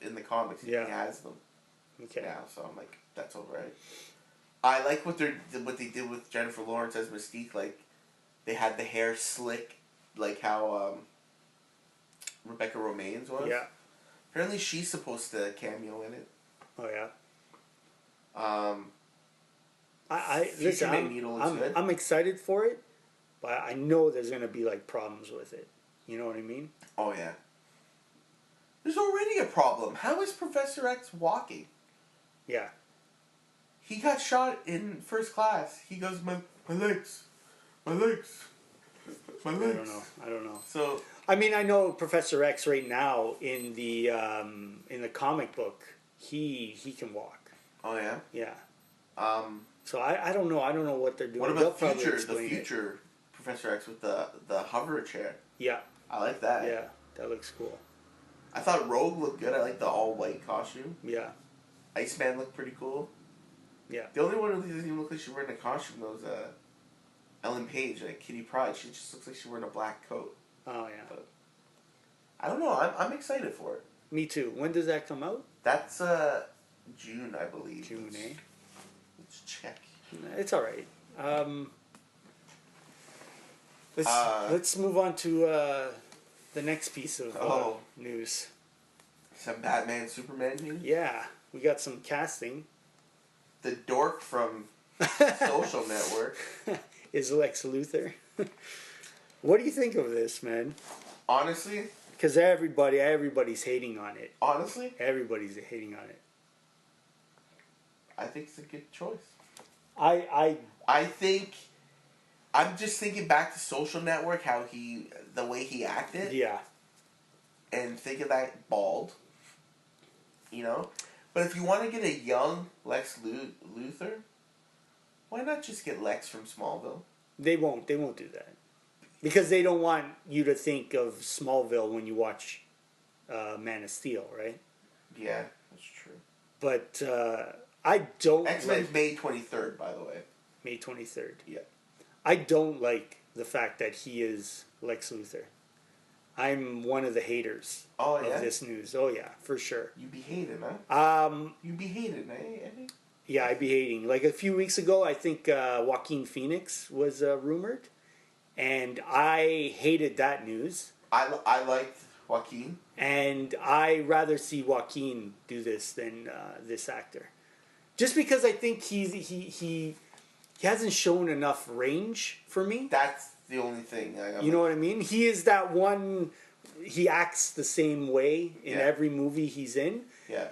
in the comics. And he has them. Okay. Now, so I'm like, that's alright. I like what they did with Jennifer Lawrence as Mystique. Like, they had the hair slick, like how Rebecca Romijn was. Yeah. Apparently, she's supposed to cameo in it. Oh yeah. I'm excited for it, but I know there's gonna be like problems with it. You know what I mean? Oh yeah. There's already a problem. How is Professor X walking? Yeah. He got shot in first class. He goes, my legs. I don't know. So I mean, I know Professor X right now in the comic book, he can walk. Oh yeah. Yeah. So I don't know. I don't know what they're doing. What about the future Professor X with the hover chair? Yeah. I like that. Yeah, that looks cool. I thought Rogue looked good. I like the all white costume. Yeah. Iceman looked pretty cool. Yeah. The only one who doesn't even look like she's wearing a costume though is Ellen Page, like Kitty Pryde. She just looks like she's wearing a black coat. Oh yeah. But I don't know. I'm excited for it. Me too. When does that come out? That's June, I believe. June, eh? Let's check. It's all right. Let's move on to the next piece of news. Some Batman Superman news? Yeah, we got some casting. The dork from Social Network is Lex Luthor. What do you think of this, man? Honestly? Because everybody's hating on it. Honestly? Everybody's hating on it. I think it's a good choice. I I'm just thinking back to Social Network, the way he acted. Yeah. And think of that bald. You know? But if you want to get a young Lex Luthor, why not just get Lex from Smallville? They won't do that. Because they don't want you to think of Smallville when you watch Man of Steel, right? Yeah, that's true. But I don't... X-Men's May 23rd, by the way. May 23rd. Yeah. I don't like the fact that he is Lex Luthor. I'm one of the haters of this news. Oh, yeah, for sure. You be hating, huh? You be hating, eh? Yeah, I be hating. Like a few weeks ago, I think Joaquin Phoenix was rumored. And I hated that news. I liked Joaquin. And I rather see Joaquin do this than this actor. Just because I think he hasn't shown enough range for me. That's the only thing. You know what I mean? He is that one... He acts the same way in every movie he's in. Yeah.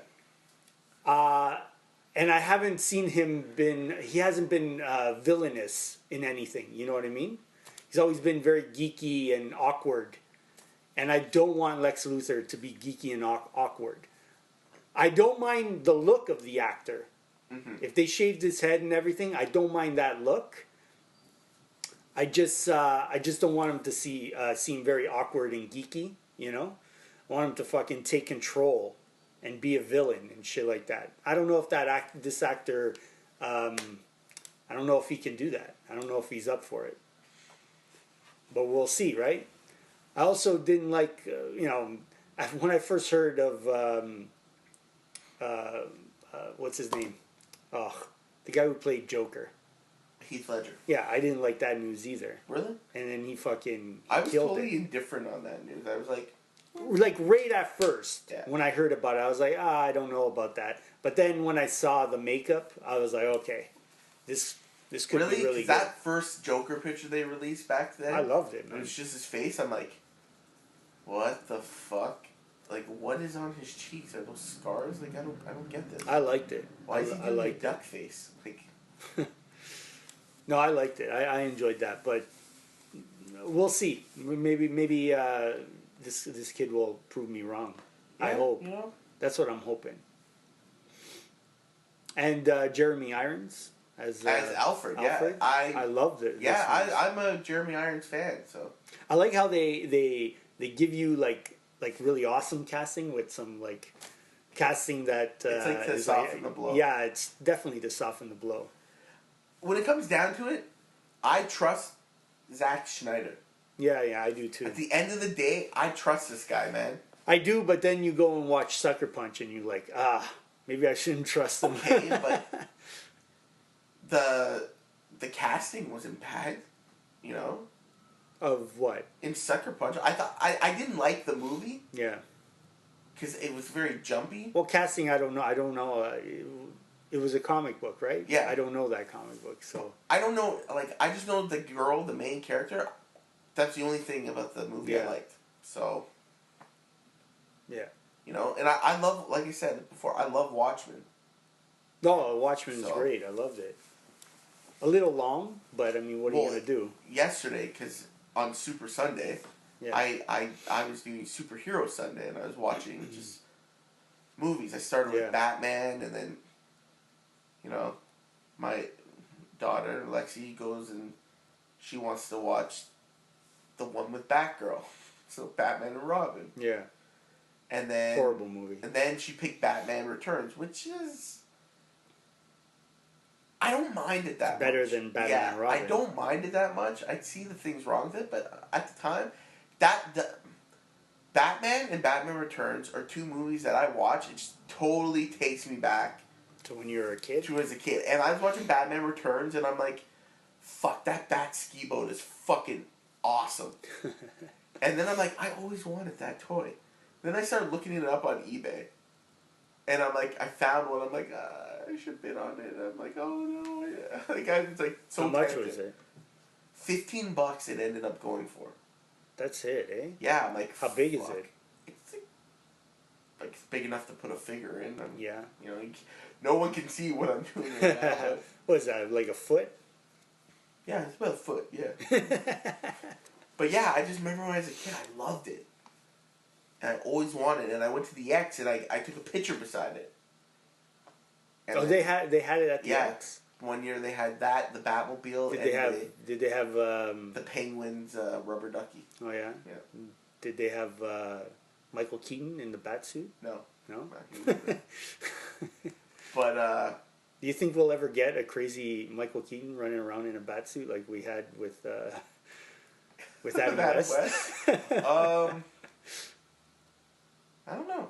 And I haven't seen him he hasn't been villainous in anything. You know what I mean? He's always been very geeky and awkward. And I don't want Lex Luthor to be geeky and awkward. I don't mind the look of the actor. Mm-hmm. If they shaved his head and everything, I don't mind that look. I just don't want him to seem very awkward and geeky, you know? I want him to fucking take control and be a villain and shit like that. I don't know if this actor, I don't know if he can do that. I don't know if he's up for it. But we'll see, right? I also didn't like, when I first heard of, what's his name? Oh, the guy who played Joker. Heath Ledger. Yeah, I didn't like that news either. Really? And then he fucking I was killed totally it. indifferent on that news. I was like right at first, when I heard about it, I was like, I don't know about that. But then when I saw the makeup, I was like, okay, this could be really good. That first Joker picture they released back then, I loved it, man. It was just his face. I'm like, what the fuck? Like, what is on his cheeks? Are those scars? Like, I don't get this. I liked it. Why is he doing a duck face? Like, no, I liked it. I enjoyed that, but we'll see. Maybe this kid will prove me wrong. Yeah, I hope. You know? That's what I'm hoping. And Jeremy Irons as Alfred. Alfred. Yeah, I loved it. Yeah, I'm a Jeremy Irons fan. So I like how they give you like really awesome casting with some like casting that it's like to soften the blow. Yeah, it's definitely to soften the blow. When it comes down to it, I trust Zack Snyder. Yeah, I do too. At the end of the day, I trust this guy, man. I do, but then you go and watch Sucker Punch and you're like, maybe I shouldn't trust him. Okay, but the casting wasn't bad, you know? Of what? In Sucker Punch. I didn't like the movie. Yeah. Because it was very jumpy. Well, casting, I don't know. It was a comic book, right? Yeah. I don't know that comic book, so... I don't know, I just know the girl, the main character. That's the only thing about the movie I liked. So... Yeah. You know, and I love, like I said before, I love Watchmen. No, Watchmen is great. I loved it. A little long, but I mean, what are you going to do? Yesterday, because on Super Sunday, I was doing Superhero Sunday, and I was watching just movies. I started with Batman, and then, you know, my daughter, Lexi, goes and she wants to watch the one with Batgirl. So Batman and Robin. Yeah. And then... Horrible movie. And then she picked Batman Returns, which is... I don't mind it that much. Better than Batman and Robin. I don't mind it that much. I see the things wrong with it, but at the time, Batman and Batman Returns are two movies that I watch. It just totally takes me back to when you were a kid. To as a kid, and I was watching Batman Returns, and I'm like, "Fuck, that bat ski boat is fucking awesome." And then I'm like, I always wanted that toy. Then I started looking it up on eBay, and I'm like, I found one. I'm like, I should bid on it. I'm like, oh no, yeah. Like it's like so. How much tempted. was it? $15 it ended up going for. That's it, eh? Yeah, I'm like, how big is it? It's like it's big enough to put a figure in. Yeah. You know, no one can see what I'm doing right now. What is that? Like a foot? Yeah, it's about a foot. Yeah. But yeah, I just remember when I was a kid, I loved it, and I always wanted it. And I went to the X, and I took a picture beside it. And they had it at the X. One year they had that, the Batmobile. Did they have the Penguins rubber ducky? Oh yeah. Yeah. Did they have Michael Keaton in the bat suit? No. No. But do you think we'll ever get a crazy Michael Keaton running around in a bat suit like we had with Adam West? I don't know.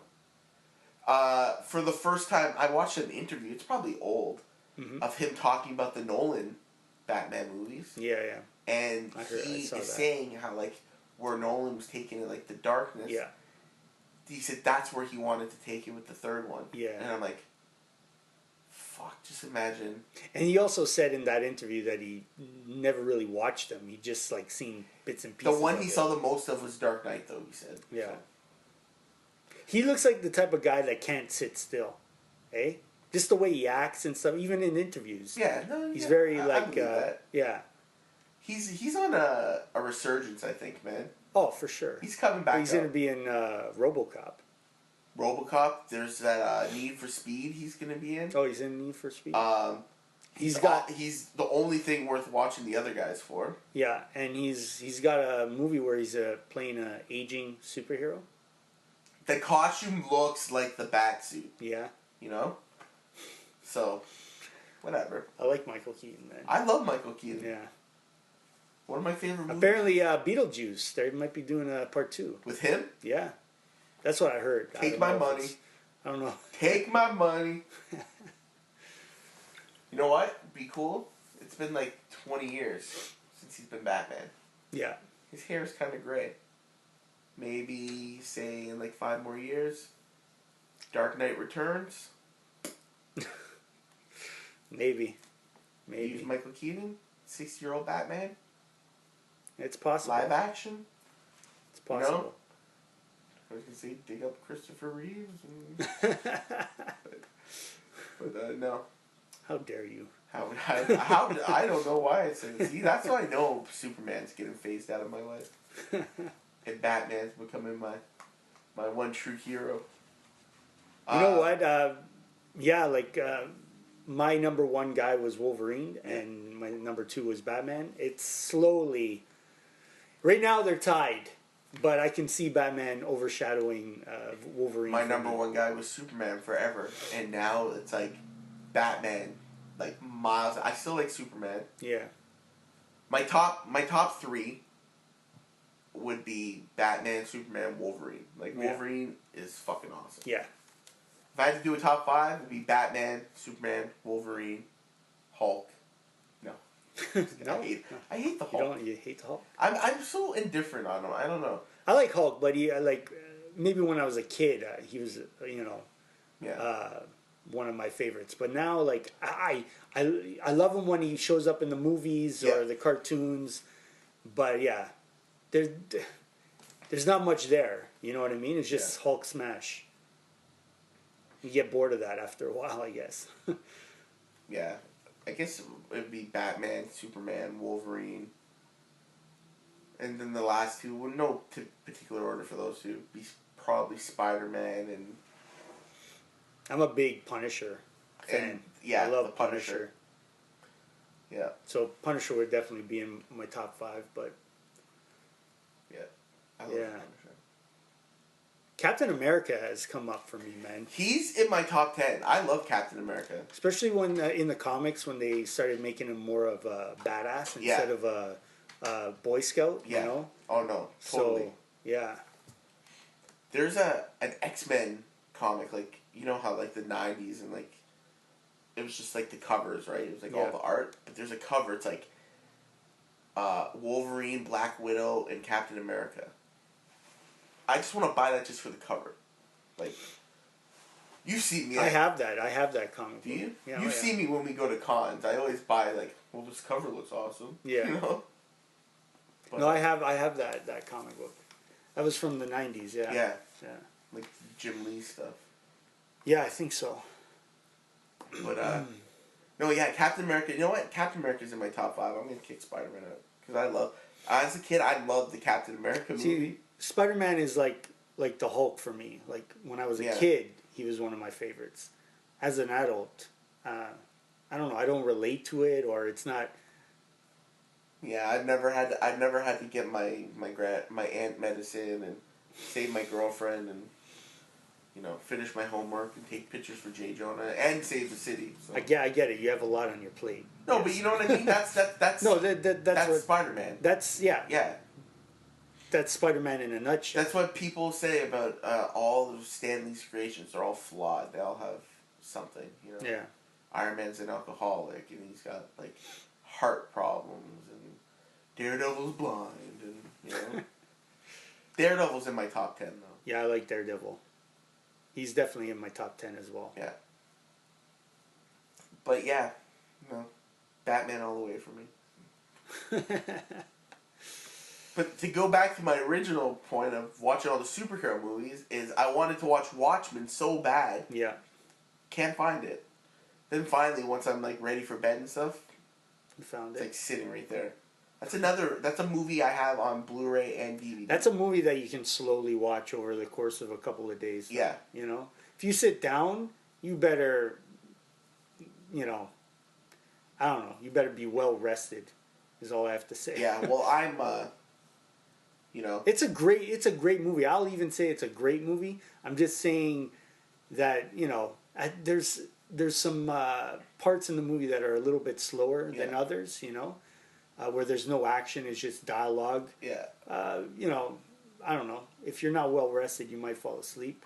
For the first time, I watched an interview. It's probably old. Mm-hmm. Of him talking about the Nolan Batman movies. Yeah, yeah. And he is saying how, like, where Nolan was taking it, like, the darkness. Yeah. He said that's where he wanted to take it with the third one. Yeah. And I'm like, fuck, just imagine. And he also said in that interview that he never really watched them. He just, like, seen bits and pieces. The one he saw the most of was Dark Knight, though, he said. Yeah. So. He looks like the type of guy that can't sit still. Eh? Just the way he acts and stuff, even in interviews. Yeah, no, he's very I believe that. Yeah. He's on a resurgence, I think, man. Oh, for sure. He's coming back. He's going to be in RoboCop. RoboCop. There's that Need for Speed. He's going to be in. Oh, he's in Need for Speed. He's the only thing worth watching the other guys for. Yeah, and he's got a movie where he's playing an aging superhero. The costume looks like the bat suit. Yeah. You know? So, whatever. I like Michael Keaton, man. I love Michael Keaton. Yeah. One of my favorite movies. Apparently, Beetlejuice, they might be doing a part 2. With him? Yeah. That's what I heard. Take my money. I don't know. Take my money. You know what? Be cool. It's been like 20 years since he's been Batman. Yeah. His hair's kind of gray. Maybe, say, in like 5 more years, Dark Knight Returns. Maybe. Use Michael Keaton, 60-year-old Batman. It's possible. Live action. It's possible. You know? I was going to say, dig up Christopher Reeves. But no. How dare you? I don't know why I said it. See, that's why I know Superman's getting phased out of my life. And Batman's becoming my one true hero. You know what? My number 1 guy was Wolverine, and my number 2 was Batman. It's slowly... Right now they're tied, but I can see Batman overshadowing Wolverine. My number 1 guy was Superman forever, and now it's like Batman, like miles. I still like Superman. Yeah. My top 3 would be Batman, Superman, Wolverine. Like, Wolverine is fucking awesome. Yeah. If I had to do a top 5, it would be Batman, Superman, Wolverine, Hulk. No. No? I hate the Hulk. You hate the Hulk? I'm so indifferent on him. I don't know. I like Hulk, but maybe when I was a kid, he was, one of my favorites. But now, like, I love him when he shows up in the movies or the cartoons. But, yeah, there's not much there. You know what I mean? It's just Hulk smash. You get bored of that after a while, I guess. Yeah. I guess it would be Batman, Superman, Wolverine. And then the last 2, well, no particular order for those 2, be probably Spider-Man and... I'm a big Punisher fan. I love Punisher. Yeah. So Punisher would definitely be in my top 5, but... Yeah. I love Punisher. Captain America has come up for me, man. He's in my top 10. I love Captain America. Especially when in the comics, when they started making him more of a badass instead of a Boy Scout, you know? Oh, no. Totally. So, yeah. There's an X-Men comic, like, you know how, like, the 90s and, like, it was just, like, the covers, right? It was, like, all the art. But there's a cover. It's, like, Wolverine, Black Widow, and Captain America. I just want to buy that just for the cover. Like, you see me. I have that comic. Do you? Yeah, you see me when we go to cons. I always buy, like, well, this cover looks awesome. Yeah. You know? But, no, I have that comic book. That was from the 90s, yeah. Yeah. Yeah. Like Jim Lee stuff. Yeah, I think so. But, No, yeah, Captain America. You know what? Captain America's in my top 5. I'm gonna kick Spider-Man out because as a kid, I loved the Captain America movie. See, Spider-Man is like the Hulk for me. Like when I was a kid, he was one of my favorites. As an adult, I don't know. I don't relate to it, or it's not. Yeah, I've never had to get my aunt medicine and save my girlfriend and finish my homework and take pictures for J. Jonah and save the city. So. I get it. You have a lot on your plate. No, but you know what I mean. That's no. That's Spider-Man. That's yeah. Yeah. That's Spider-Man in a nutshell. That's what people say about all of Stan Lee's creations. They're all flawed. They all have something. Yeah. Iron Man's an alcoholic, and he's got like heart problems, and Daredevil's blind, and Daredevil's in my top 10 though. Yeah, I like Daredevil. He's definitely in my top 10 as well. Yeah. But yeah, Batman all the way for me. But to go back to my original point of watching all the superhero movies, is I wanted to watch Watchmen so bad. Yeah. Can't find it. Then finally, once I'm like ready for bed and stuff, you found it. It's like sitting right there. That's a movie I have on Blu-ray and DVD. That's a movie that you can slowly watch over the course of a couple of days. Yeah. If you sit down, you better, I don't know, you better be well rested, is all I have to say. Yeah, well, I'm, It's a great movie. I'll even say it's a great movie. I'm just saying that, there's some parts in the movie that are a little bit slower than others, where there's no action, it's just dialogue. Yeah. I don't know. If you're not well rested, you might fall asleep.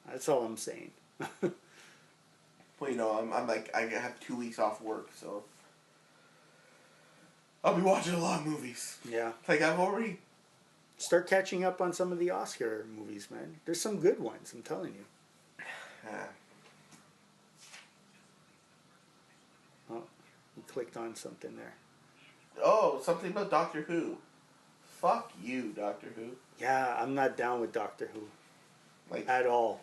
That's all I'm saying. Well, I'm like, I have 2 weeks off work, so I'll be watching a lot of movies. Yeah. Like, I've already... Start catching up on some of the Oscar movies, man. There's some good ones, I'm telling you. Yeah. Oh, you clicked on something there. Oh, something about Doctor Who. Fuck you, Doctor Who. Yeah, I'm not down with Doctor Who. Like, at all.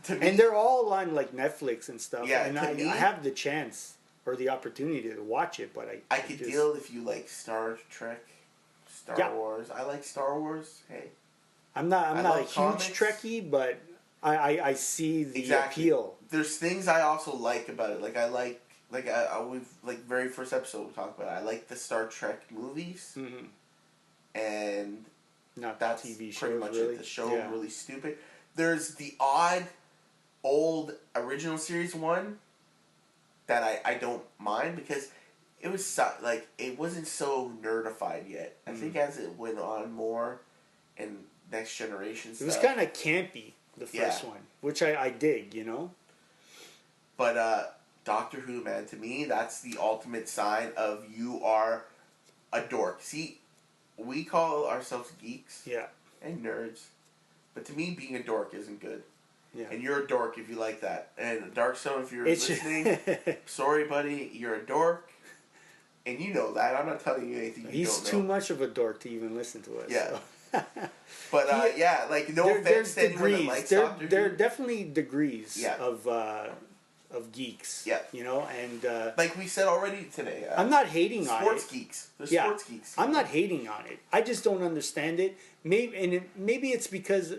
To me, and they're all on like Netflix and stuff. Yeah, and I have the chance or the opportunity to watch it, but I could deal if you like Star Trek, Star Wars. I like Star Wars. Hey, I'm not a huge Trekkie, but I see the appeal. There's things I also like about it. Like I we've like very first episode we talked about it. I like the Star Trek movies, and not that's the TV shows. Pretty much really. It. The show really stupid. There's the odd old original series one that I don't mind because it was like it wasn't so nerdified yet. I think as it went on more and Next Generation stuff. It was kind of campy, the first one, which I dig, But Doctor Who, man, to me that's the ultimate sign of you are a dork. See, we call ourselves geeks and nerds. But to me, being a dork isn't good. Yeah. And you're a dork if you like that. And Darkstone, if you're listening, sorry, buddy, you're a dork. And you know that. I'm not telling you anything you don't know. He's too much of a dork to even listen to us. Yeah. So. But, like, no offense to anyone that likes Doctor Who. There are definitely degrees of geeks. Yeah. And... like we said already today. I'm not hating on it. Sports geeks. There's sports geeks. I'm not hating on it. I just don't understand it. Maybe it's because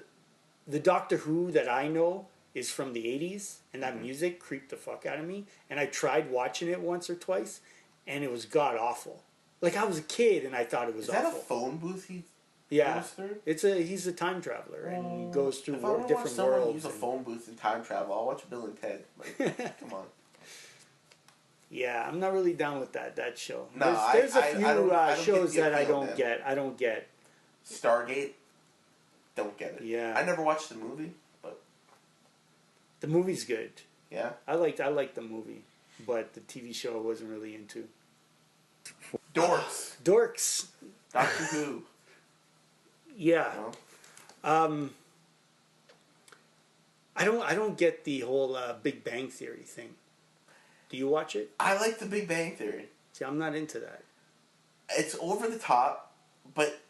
the Doctor Who that I know is from the 80s, and that music creeped the fuck out of me. And I tried watching it once or twice, and it was god awful. Like, I was a kid, and I thought it was awful. Is that a phone booth he goes through? He's a time traveler, and he goes through different worlds. Use a phone booth and time travel. I'll watch Bill and Ted. Like, come on. Yeah, I'm not really down with that show. No, there's a few shows that I don't get. Stargate, don't get it. Yeah, I never watched the movie, but the movie's good. Yeah, I liked the movie, but the TV show I wasn't really into. Dorks. Doctor Who. Yeah. No? I don't get the whole Big Bang Theory thing. Do you watch it? I like the Big Bang Theory. See, I'm not into that. It's over the top, but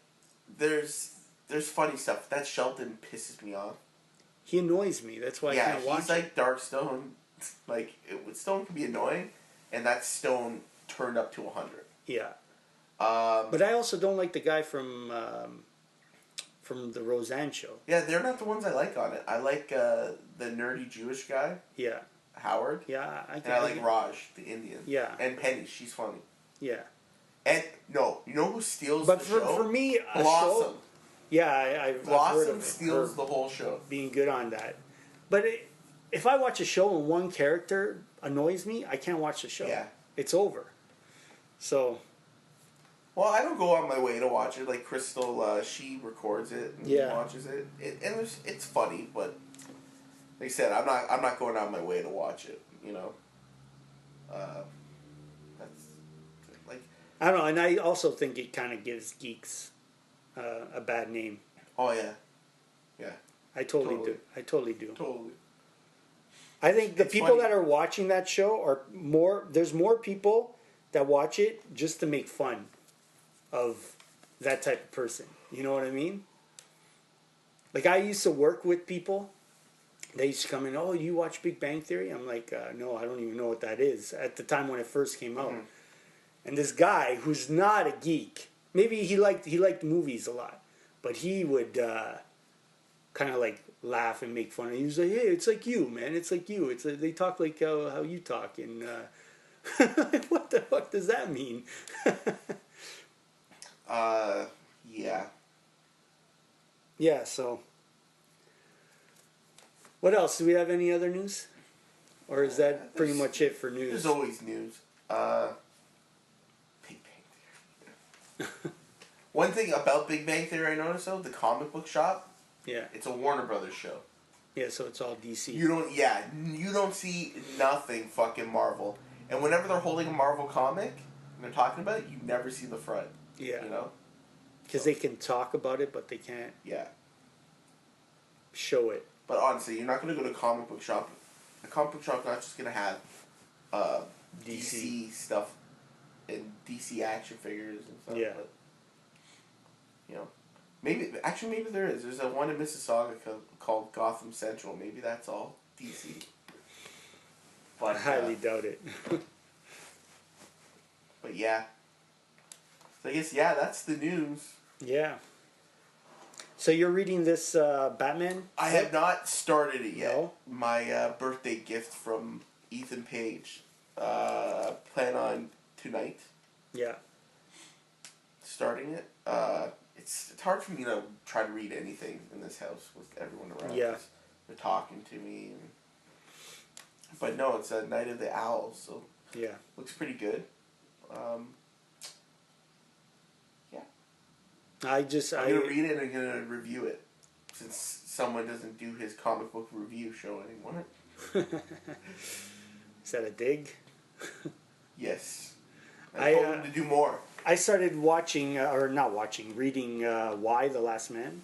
there's funny stuff. That Sheldon pisses me off. He annoys me. That's why I can't watch it. Yeah, he's like Darkstone. Like, Stone can be annoying, and that stone turned up to 100. Yeah. But I also don't like the guy from the Roseanne show. Yeah, they're not the ones I like on it. I like the nerdy Jewish guy. Yeah. Howard. Yeah, I like Raj, the Indian. Yeah. And Penny, she's funny. Yeah. And no, you know who steals but the for, show? for me, Blossom. Show, yeah, I've Blossom heard of steals the whole show. Being good on that. But if I watch a show and one character annoys me, I can't watch the show. Yeah. It's over. So. Well, I don't go on my way to watch it. Like Crystal, she records it and watches it. It's funny, but like I said, I'm not going on my way to watch it. You know. That's like. I don't know, and I also think it kind of gives Geeks a bad name. Oh yeah. Yeah. I totally do. I totally do. Totally. I think the people that are watching that show are more. There's more people that watch it just to make fun of that type of person. You know what I mean? Like, I used to work with people. They used to come in, oh, you watch Big Bang Theory? I'm like, no, I don't even know what that is. At the time when it first came out. Mm-hmm. And this guy who's not a geek, maybe he liked movies a lot, but he would kind of like laugh and make fun. He was like, hey, it's like you, man. It's like you. It's they talk like how you talk. And what the fuck does that mean? Yeah. Yeah, so. What else? Do we have any other news? Or is that pretty much it for news? There's always news. Big Bang Theory. One thing about Big Bang Theory I noticed, though, the comic book shop, yeah, it's a Warner Brothers show. Yeah, so it's all DC. You don't see nothing fucking Marvel. And whenever they're holding a Marvel comic and they're talking about it, you never see the front. Yeah. You know? Because they can talk about it, but they can't show it. But honestly, you're not going to go to a comic book shop. A comic book shop's not just going to have DC stuff and DC action figures and stuff. Yeah. But, you know, maybe there is. There's a one in Mississauga called Gotham Central. Maybe that's all DC. But, I highly doubt it. But yeah. So I guess, that's the news. Yeah. So you're reading this Batman? I have not started it yet. No? My birthday gift from Ethan Page. Plan on tonight. Yeah. Starting it. It's hard for me to try to read anything in this house with everyone around. Yeah. They're talking to me. But no, it's a Night of the Owls, so yeah, looks pretty good. I'm gonna read it and I'm gonna review it, since someone doesn't do his comic book review show anymore. Is that a dig? Yes. I told him to do more. I started reading Y, the Last Man.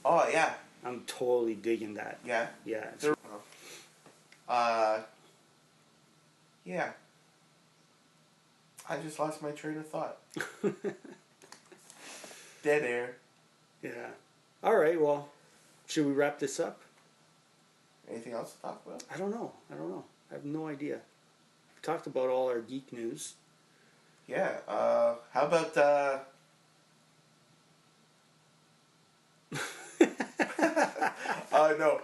Oh yeah. I'm totally digging that. Yeah. Yeah. Yeah. I just lost my train of thought. Dead air. Yeah. All right. Well, should we wrap this up? Anything else to talk about? I don't know. I have no idea. We talked about all our geek news. Yeah. How about no.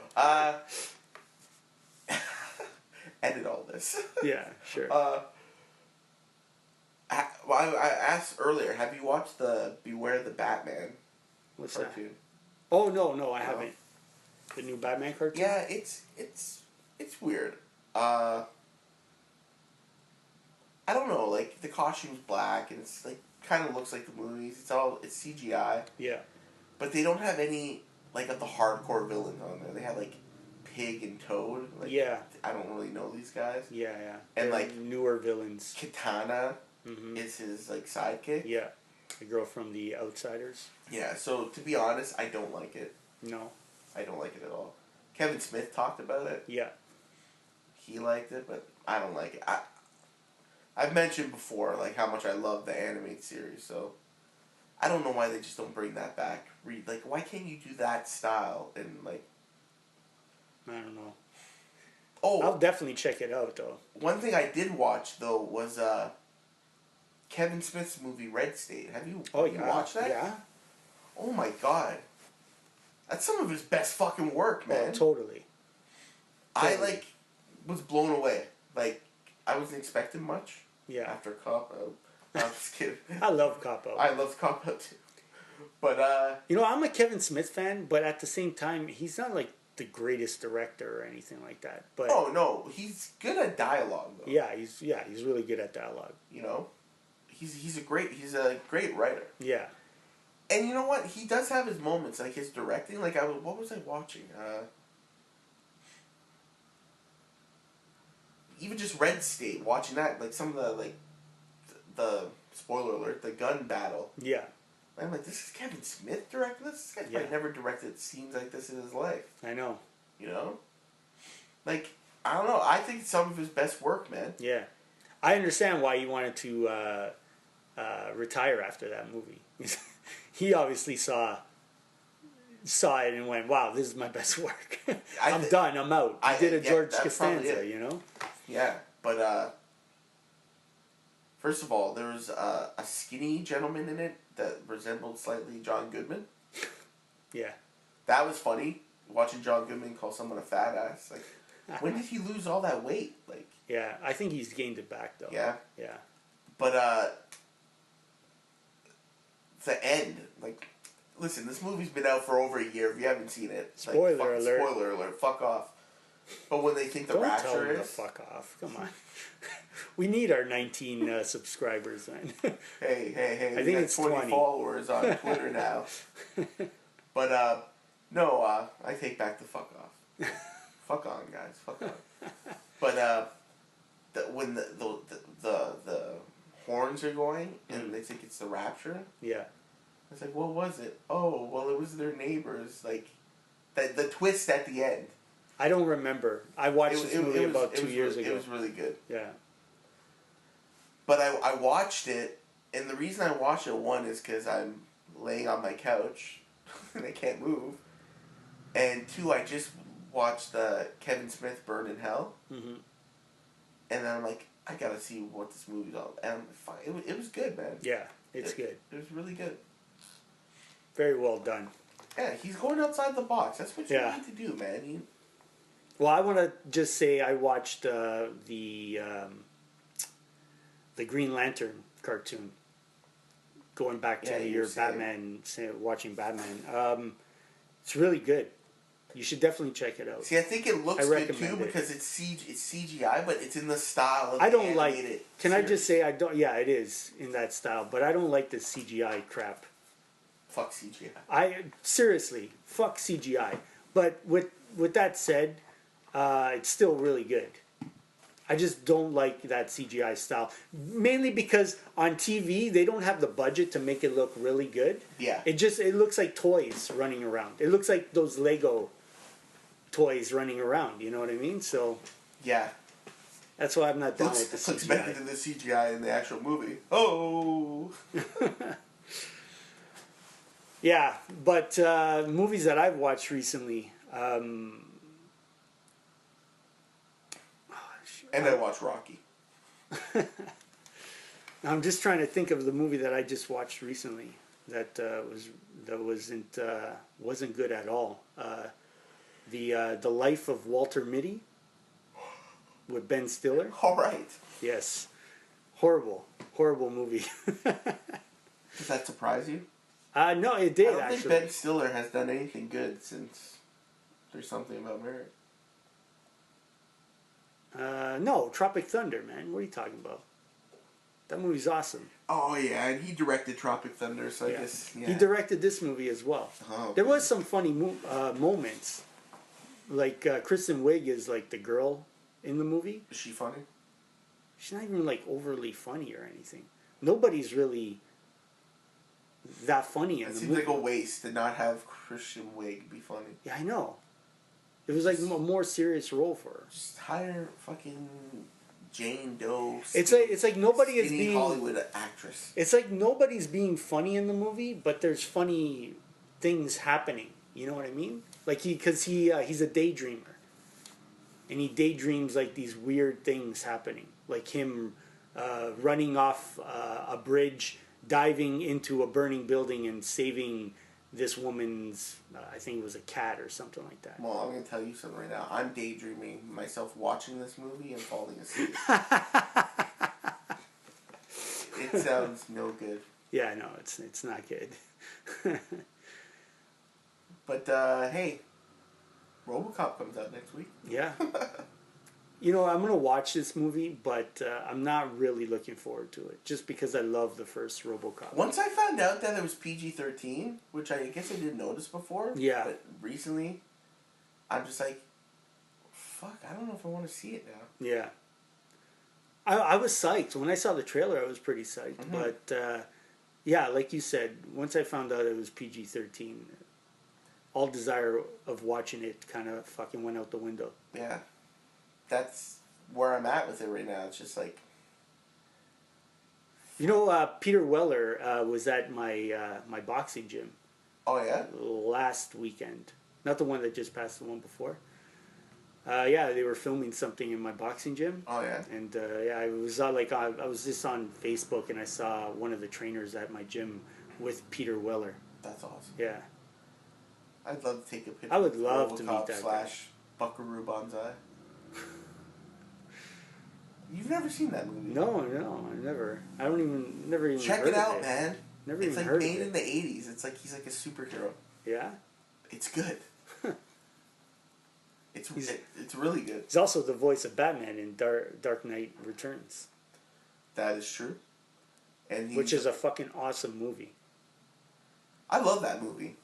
Edit all this. Yeah, sure. I asked earlier, have you watched the Beware the Batman cartoon? That? Oh, no, I haven't. The new Batman cartoon? Yeah, it's weird. I don't know, like, the costume's black, and it's, like, kind of looks like the movies. It's CGI. Yeah. But they don't have any, like, of the hardcore villains on there. They have, like, Pig and Toad. Like, yeah. I don't really know these guys. Yeah. And, they're like, newer villains. Katana is his, like, sidekick. Yeah. The girl from The Outsiders. Yeah, so, to be honest, I don't like it. No. I don't like it at all. Kevin Smith talked about it. Yeah. He liked it, but I don't like it. I've mentioned before, like, how much I love the animated series, so I don't know why they just don't bring that back. Why can't you do that style and, like... I don't know. I'll definitely check it out though. One thing I did watch though was Kevin Smith's movie Red State. Have you watched that? Yeah. Oh my god. That's some of his best fucking work, man. Oh, totally. I was blown away. Like, I wasn't expecting much. Yeah. After Cop Out. No, I'm just kidding. I love Cop Out. I love Cop Out too. But you know, I'm a Kevin Smith fan, but at the same time, he's not like the greatest director or anything like that. But oh no, he's good at dialogue though. Yeah, he's really good at dialogue. You know? He's a great writer. Yeah. And you know what? He does have his moments, like his directing. Like what was I watching? Even just Red State, watching that, like some of the spoiler alert, the gun battle. Yeah. I'm like, this is Kevin Smith directing this? This guy's probably never directed scenes like this in his life. I know. You know? Like, I don't know. I think it's some of his best work, man. Yeah. I understand why he wanted to retire after that movie. He obviously saw it and went, wow, this is my best work. I'm done. I'm out. I did a George Costanza, you know? Yeah, but first of all, there was a skinny gentleman in it that resembled slightly John Goodman. Yeah. That was funny, watching John Goodman call someone a fat ass. Like, when did he lose all that weight? Like, yeah, I think he's gained it back, though. Yeah? Yeah. But, the end, like, listen, this movie's been out for over a year. If you haven't seen it, spoiler alert. Spoiler alert. Fuck off. But when they think the rapture tell them is, to fuck off. Come on. We need our 19 subscribers, man. hey! I think it's 20 followers on Twitter now. But no, I take back the fuck off. Fuck on, guys. Fuck on. But when the horns are going and they think it's the rapture. Yeah. It's like, what was it? Oh, well, it was their neighbors. Like, the twist at the end. I don't remember. I watched this movie about 2 years ago. It was really good. Yeah. But I watched it, and the reason I watched it, one, is because I'm laying on my couch, and I can't move. And two, I just watched Kevin Smith Burn in Hell. Mm-hmm. And then I'm like, I gotta see what this movie's all about. And fine. It was good, man. Yeah, it's good. It was really good. Very well done. Yeah, he's going outside the box. That's what you need to do, man. Well, I want to just say I watched the Green Lantern cartoon. Going back to your Batman, watching Batman. It's really good. You should definitely check it out. See, I think it looks good too because it's CGI, but it's in the style of the animated Can I just say I don't? Yeah, it is in that style, but I don't like the CGI crap. Fuck CGI. Seriously, fuck CGI. But with that said, it's still really good. I just don't like that CGI style. Mainly because on TV, they don't have the budget to make it look really good. Yeah. It looks like toys running around. It looks like those Lego toys running around. You know what I mean? So. Yeah. That's why I'm not down with the CGI. Looks better than the CGI in the actual movie. Oh! Yeah, but movies that I've watched recently. And I watched Rocky. I'm just trying to think of the movie that I just watched recently that wasn't good at all. The Life of Walter Mitty with Ben Stiller. All right. Yes, horrible movie. Does that surprise you? No, it did. I don't think Ben Stiller has done anything good since There's Something About Mary. No, Tropic Thunder, man. What are you talking about? That movie's awesome. Oh, yeah, and he directed Tropic Thunder, so I guess, yeah. He directed this movie as well. Oh, okay. There was some funny moments. Like, Kristen Wiig is, like, the girl in the movie. Is she funny? She's not even, like, overly funny or anything. Nobody's really that funny in the movie. It seems like a waste to not have Kristen Wiig be funny. Yeah, I know. It was like a more serious role for her. Just hire fucking Jane Doe. It's like nobody is being Hollywood actress. It's like nobody's being funny in the movie, but there's funny things happening. You know what I mean? Like he's a daydreamer, and he daydreams like these weird things happening, like him running off a bridge, diving into a burning building, and saving this woman's, I think it was a cat or something like that. Well, I'm going to tell you something right now. I'm daydreaming myself watching this movie and falling asleep. It sounds no good. Yeah, no, it's not good. But, hey, RoboCop comes out next week. Yeah. You know, I'm going to watch this movie, but I'm not really looking forward to it, just because I love the first RoboCop. Once I found out that it was PG-13, which I guess I didn't notice before, yeah. But recently, I'm just like, fuck, I don't know if I want to see it now. Yeah. I was psyched. When I saw the trailer, I was pretty psyched. Mm-hmm. But, yeah, like you said, once I found out it was PG-13, all desire of watching it kind of fucking went out the window. Yeah. That's where I'm at with it right now. It's just like... You know, Peter Weller was at my my boxing gym. Oh, yeah? Last weekend. Not the one that just passed, the one before. Yeah, they were filming something in my boxing gym. Oh, yeah? And, yeah, I was like, I was just on Facebook, and I saw one of the trainers at my gym with Peter Weller. That's awesome. Yeah. I'd love to take a picture. I would love to meet that guy. / Buckaroo Banzai. You've never seen that movie? No, I never. Never even Check heard it out, of it. man. Never it's even like heard made of it. in the 80s. It's like he's like a superhero. Yeah? It's good. It's really good. He's also the voice of Batman in Dark Knight Returns. That is true. And which is a fucking awesome movie. I love that movie.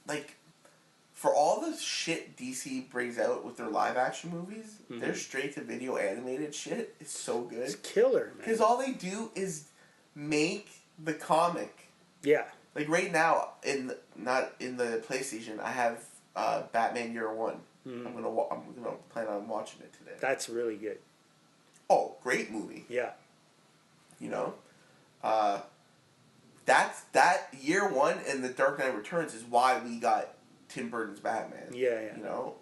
Like, for all the shit DC brings out with their live action movies, mm-hmm. their straight to video animated shit is so good. It's killer, man. Because all they do is make the comic. Yeah. Like right now, not in the PlayStation, I have Batman Year One. Mm-hmm. I'm gonna plan on watching it today. That's really good. Oh, great movie. Yeah. You know, that Year One and the Dark Knight Returns is why we got Tim Burton's Batman. Yeah. You know.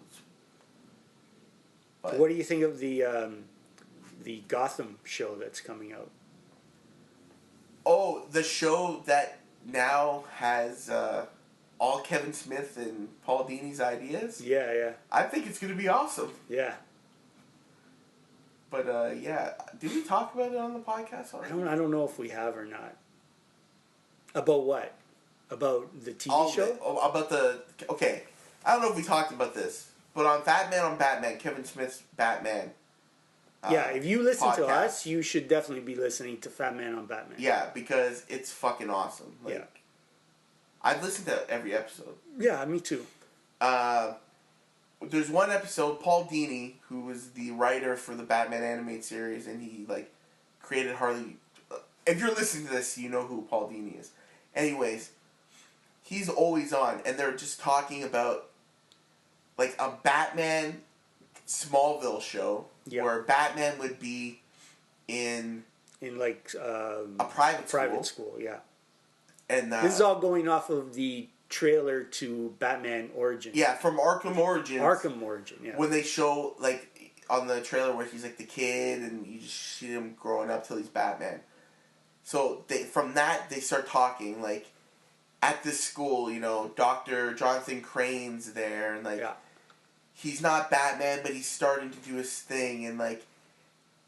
But what do you think of the Gotham show that's coming out? Oh, the show that now has all Kevin Smith and Paul Dini's ideas? Yeah. I think it's going to be awesome. Yeah. But, yeah. Did we talk about it on the podcast already? I don't know if we have or not. About what? About the TV show? About the... Okay. I don't know if we talked about this. But on Batman, Kevin Smith's Batman... yeah, if you listen podcast. To us, you should definitely be listening to Fat Man on Batman. Yeah, because it's fucking awesome. Like, yeah. I've listened to every episode. Yeah, me too. There's one episode, Paul Dini, who was the writer for the Batman animated series, and he, like, created Harley... If you're listening to this, you know who Paul Dini is. Anyways, he's always on, and they're just talking about, like, a Batman Smallville show, where Batman would be in like a private school, yeah. And this is all going off of the trailer to Batman Origins. Yeah, from Arkham Origins. Yeah. When they show, like, on the trailer where he's, like, the kid, and you just see him growing up till he's Batman. So, from that, they start talking, like, at this school, you know, Dr. Jonathan Crane's there, and, like, he's not Batman, but he's starting to do his thing, and, like,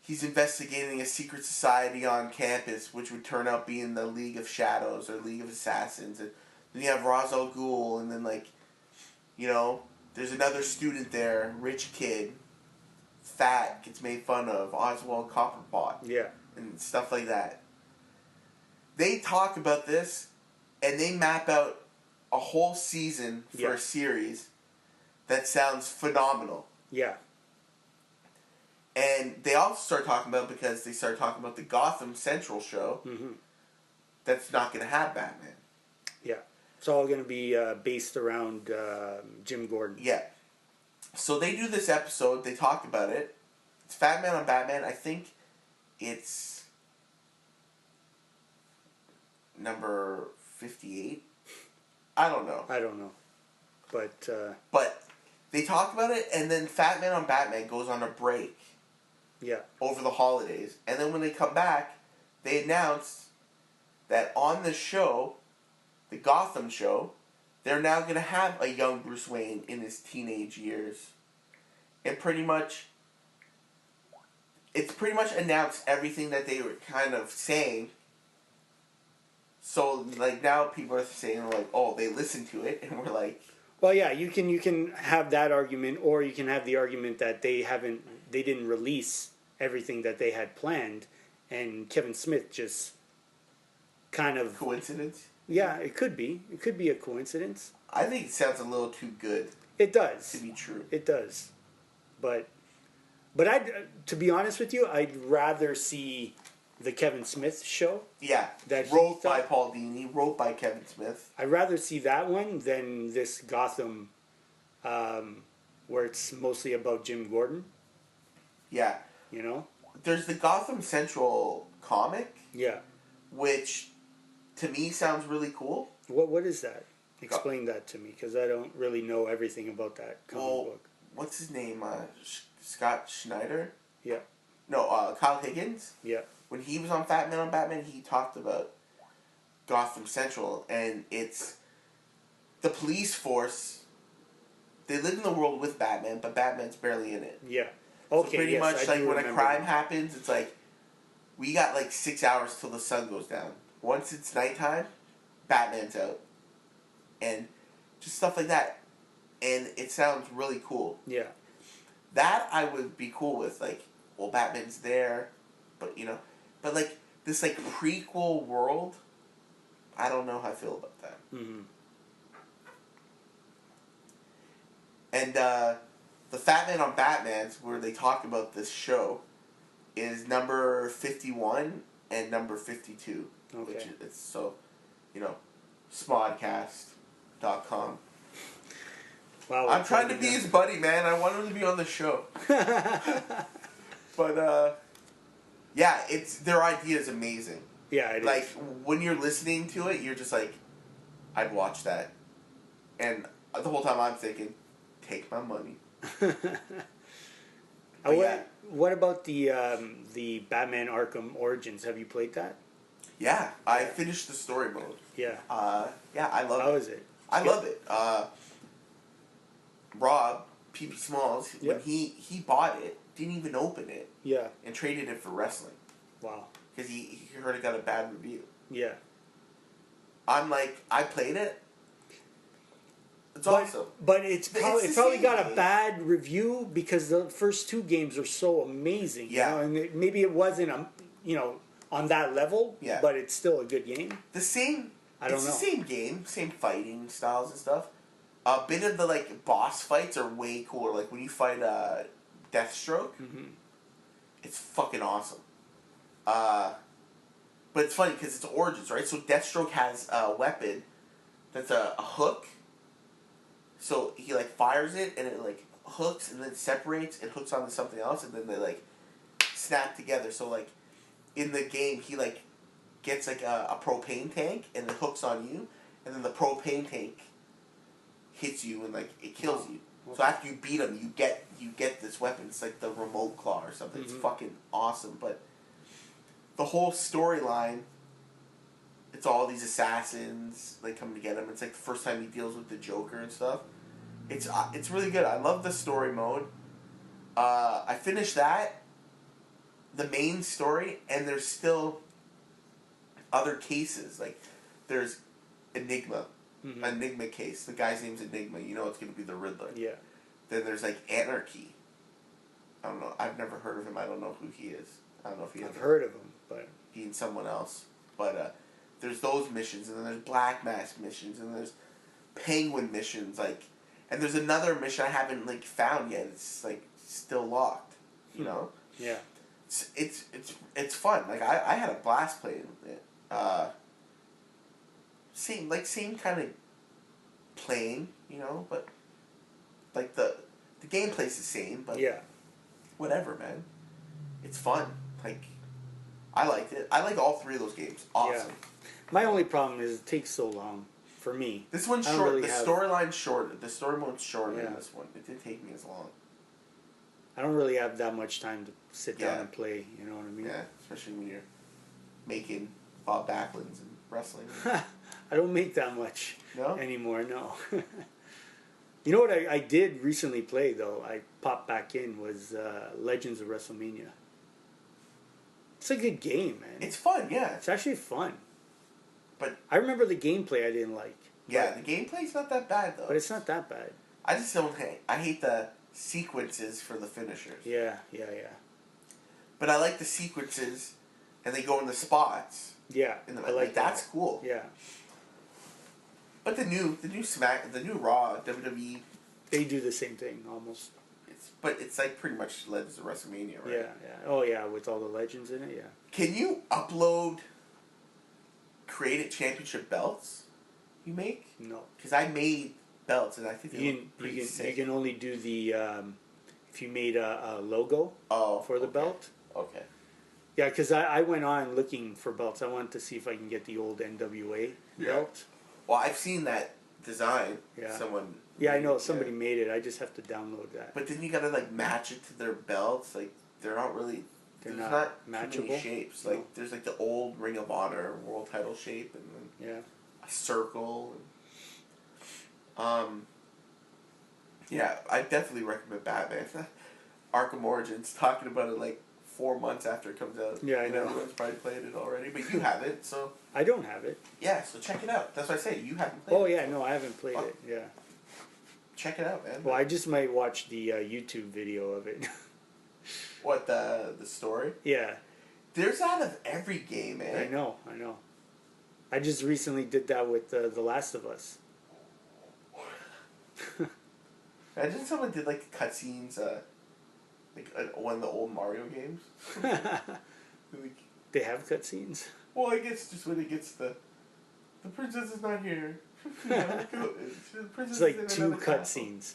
he's investigating a secret society on campus, which would turn out being the League of Shadows, or League of Assassins, and then you have Ra's al Ghul, and then, like, you know, there's another student there, rich kid, fat, gets made fun of, Oswald Copperpot. Yeah. And stuff like that. They talk about this, and they map out a whole season for a series that sounds phenomenal. Yeah. And they also start talking about, because they start talking about the Gotham Central show, that's not going to have Batman. Yeah. It's all going to be based around Jim Gordon. Yeah. So they do this episode, they talk about it. It's Fat Man on Batman. I think it's number 58. I don't know. But they talk about it, and then Fat Man on Batman goes on a break. Yeah. Over the holidays. And then when they come back, they announced that on the show, the Gotham show, they're now going to have a young Bruce Wayne in his teenage years. And it's pretty much announced everything that they were kind of saying. So, like, now people are saying, like, oh, they listened to it, and we're like... Well, yeah, you can have that argument, or you can have the argument that they didn't release everything that they had planned, and Kevin Smith just kind of... Coincidence? Yeah, it could be. It could be a coincidence. I think it sounds a little too good. It does. To be true. It does. But to be honest with you, I'd rather see the Kevin Smith show. Yeah. Wrote by Paul Dini, wrote by Kevin Smith. I'd rather see that one than this Gotham, where it's mostly about Jim Gordon. Yeah. You know? There's the Gotham Central comic. Yeah. Which, to me, sounds really cool. What is that? Explain that to me, because I don't really know everything about that comic book. What's his name? Scott Schneider? Yeah. No, Kyle Higgins? Yeah. When he was on Fat Man on Batman, he talked about Gotham Central, and it's the police force. They live in the world with Batman, but Batman's barely in it. Yeah. Okay. So pretty much, like, when a crime happens, it's like, we got, like, 6 hours till the sun goes down. Once it's nighttime, Batman's out. And just stuff like that. And it sounds really cool. Yeah. That I would be cool with. Like, well, Batman's there, but, you know. But, like, this, like, prequel world, I don't know how I feel about that. Mm-hmm. And the Fat Man on Batman's, where they talk about this show, is number 51 and number 52. Okay. Which is, so, you know, smodcast.com. Wow, I'm trying to be his buddy, man. I want him to be on the show. But, yeah, their idea is amazing. Yeah, it like, is. when you're listening to it, you're just like, I'd watch that. And the whole time I'm thinking, take my money. What about the Batman Arkham Origins? Have you played that? Yeah, I finished the story mode. Yeah. Yeah, I love it. How is it? I love it. Rob, P.P. Smalls, yep. when he bought it, didn't even open it. Yeah. And traded it for wrestling. Wow. Because he heard it got a bad review. Yeah. I'm like, I played it. It's awesome. But it probably got a bad review because the first two games are so amazing. Yeah. You know? And maybe it wasn't, on that level. Yeah. But it's still a good game. It's the same game, same fighting styles and stuff. A bit of the, like, boss fights are way cooler. Like, when you fight Deathstroke, it's fucking awesome. But it's funny because it's Origins, right? So Deathstroke has a weapon that's a hook. So he, like, fires it, and it, like, hooks, and then separates, and hooks onto something else, and then they, like, snap together. So, like, in the game, he, like, gets, like, a propane tank, and it hooks on you, and then the propane tank hits you, and, like, it kills you. So after you beat him, you get this weapon. It's like the remote claw or something. It's fucking awesome. But the whole storyline, it's all these assassins, like, coming to get him. It's like the first time he deals with the Joker and stuff. It's really good. I love the story mode. I finished that, the main story, and there's still other cases. Like, there's Enigma. Enigma case. The guy's name's Enigma. You know it's going to be the Riddler. Yeah. Then there's, like, Anarchy. I don't know. I've never heard of him. I don't know who he is. I don't know if he is. I've heard of him, but... He and someone else. But there's those missions, and then there's Black Mask missions, and there's Penguin missions, like... And there's another mission I haven't, like, found yet. It's, like, still locked. You know? Yeah. It's fun. Like, I had a blast playing it. Same kind of playing, you know, but like the gameplay's the same, but yeah, whatever, man. It's fun. Like, I liked it. I like all three of those games. Awesome. Yeah. My only problem is it takes so long for me. This one's short. Really the storyline's shorter. The story mode's shorter than this one. It didn't take me as long. I don't really have that much time to sit down and play. You know what I mean? Yeah, especially when you're making Bob Backlunds and wrestling. I don't make that much anymore. No. You know what I did recently play though? I popped back in was Legends of WrestleMania. It's a good game, man. It's fun, yeah. It's actually fun. But I remember the gameplay I didn't like. Yeah, the gameplay's not that bad though. But it's not that bad. I just don't hate. I hate the sequences for the finishers. Yeah. But I like the sequences, and they go in the spots. Yeah, I like that's cool. Yeah. But the new Raw WWE, they do the same thing almost. It's like pretty much Legends of WrestleMania, right? Yeah. Oh yeah, with all the legends in it, yeah. Can you upload created championship belts you make? No. Because I made belts, and I think they look pretty sick. You can only do the if you made a logo for the belt. Okay. Yeah, because I went on looking for belts. I wanted to see if I can get the old NWA belt. Well, I've seen that design. Yeah. Someone. Yeah, I know somebody made it. I just have to download that. But then you gotta like match it to their belts. Like they're not really. There's not matchable. Too many shapes. Like there's like the old Ring of Honor world title shape, and then a circle. Yeah, I definitely recommend Batman. Arkham Origins. Talking about it like 4 months after it comes out. Yeah, I know. Everyone's probably played it already, but you have it, so. I don't have it. Yeah, so check it out. That's what I say. You haven't played it. Oh yeah, no, I haven't played it. Yeah. Check it out, man. Well, I just might watch the YouTube video of it. What, the story? Yeah. There's out of every game, man. I know. I just recently did that with The Last of Us. Imagine someone did like cutscenes, one of the old Mario games. They have cutscenes? Well, I guess just when it gets the princess is not here. It's like 2 cutscenes.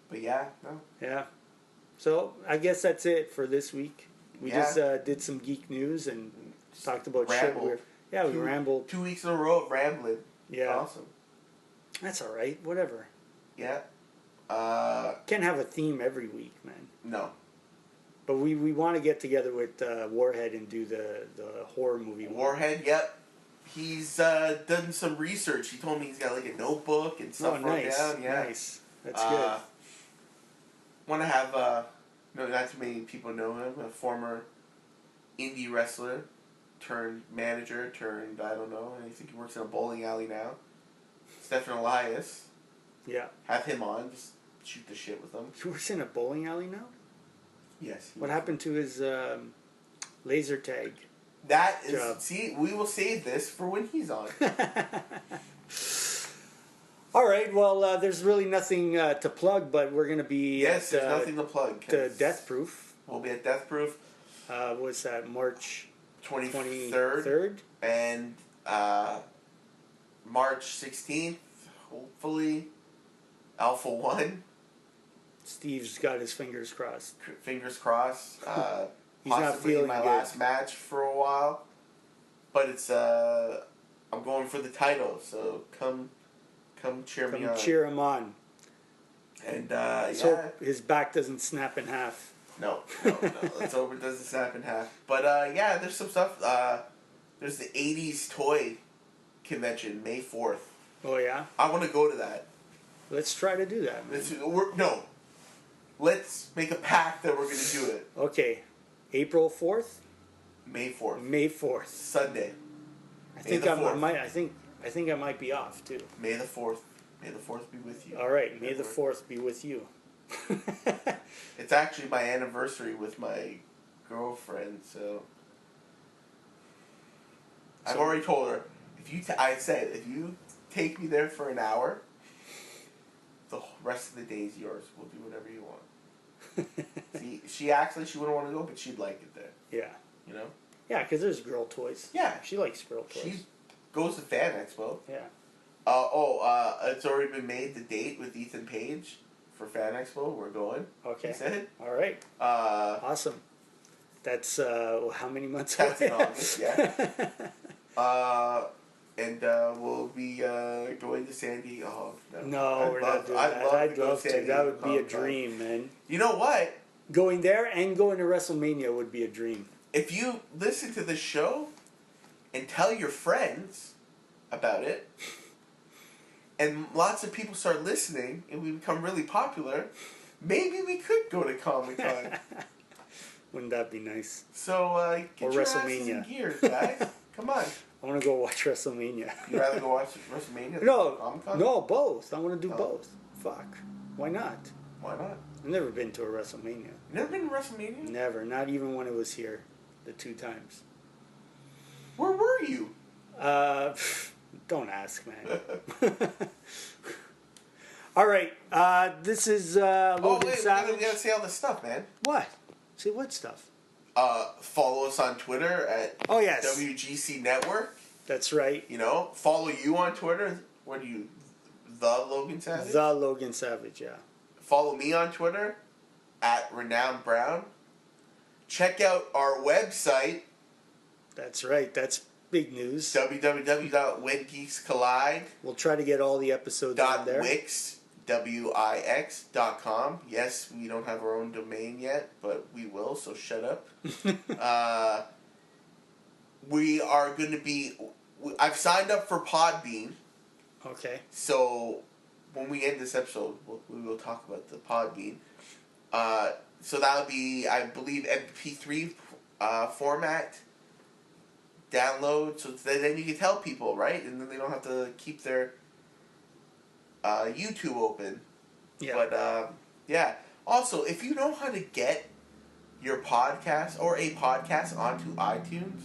But yeah, no. Yeah. So I guess that's it for this week. We just did some geek news and talked about shit. We rambled. 2 weeks in a row of rambling. Yeah. Awesome. That's all right. Whatever. Yeah. Can't have a theme every week, man. No. But we want to get together with Warhead and do the horror movie. Warhead, yep. He's done some research. He told me he's got like a notebook and stuff wrote down. Yeah. Nice. That's good. Want to have, not too many people know him, a former indie wrestler turned manager turned, I don't know, I think he works in a bowling alley now. Stephen Elias. Yeah. Have him on, just shoot the shit with him. He works in a bowling alley now? Yes. What happened to his laser tag? That is, job? See, we will save this for when he's on. All right, well, there's really nothing to plug, but we're going to be there's nothing to plug. To Death Proof. We'll be at Death Proof. What's that, March 23rd? And March 16th, hopefully, Alpha 1. Steve's got his fingers crossed. Fingers crossed. He's not feeling my good. last match for a while. But it's, I'm going for the title, so come cheer me on. Cheer him on. And, so his back doesn't snap in half. No. Let's hope it doesn't snap in half. But, there's some stuff. There's the 80s toy convention, May 4th. Oh, yeah? I want to go to that. Let's try to do that, man. Let's make a pact that we're going to do it. Okay. April 4th? May 4th. May 4th. Sunday. I think I might be off, too. May the 4th. May the 4th be with you. All right. May the 4th be with you. It's actually my anniversary with my girlfriend, so I've already told her, I said, if you take me there for an hour, the rest of the day is yours. We'll do whatever you want. See, she wouldn't want to go, but she'd like it there. Yeah. You know? Yeah, because there's girl toys. Yeah. She likes girl toys. She goes to Fan Expo. Yeah. It's already been made, the date with Ethan Page for Fan Expo. We're going. Okay. He said. All right. Awesome. That's how many months away? That's in August, yeah. and we'll be going to San Diego. Oh, no, we're not doing that. I'd love to. That would be a dream, man. You know what? Going there and going to WrestleMania would be a dream. If you listen to this show and tell your friends about it, and lots of people start listening, and we become really popular, maybe we could go to Comic-Con. Wouldn't that be nice? So, get your asses in gear, guys. Come on. I want to go watch WrestleMania. You'd rather go watch WrestleMania than No, Comic-Con? no, both. I want to do both. Fuck. Why not? Why not? I've never been to a WrestleMania. You never been to WrestleMania? Never. Not even when it was here. The 2 times. Where were you? Don't ask, man. All right. This is Logan Savage. We gotta say all this stuff, man. What? Say what stuff? Follow us on Twitter at WGC Network. That's right. You know, follow you on Twitter. What are you? The Logan Savage? The Logan Savage, yeah. Follow me on Twitter at Renowned Brown. Check out our website. That's right. That's big news. www.whengeekscollide. We'll try to get all the episodes on there. Wix.com. Yes, we don't have our own domain yet, but we will, so shut up. We are going to be... I've signed up for Podbean. Okay. So when we end this episode, we will talk about the Podbean. So that'll be, I believe, MP3 format download. So then you can tell people, right? And then they don't have to keep their YouTube open. Yeah. But, yeah. Also, if you know how to get your podcast or a podcast onto iTunes,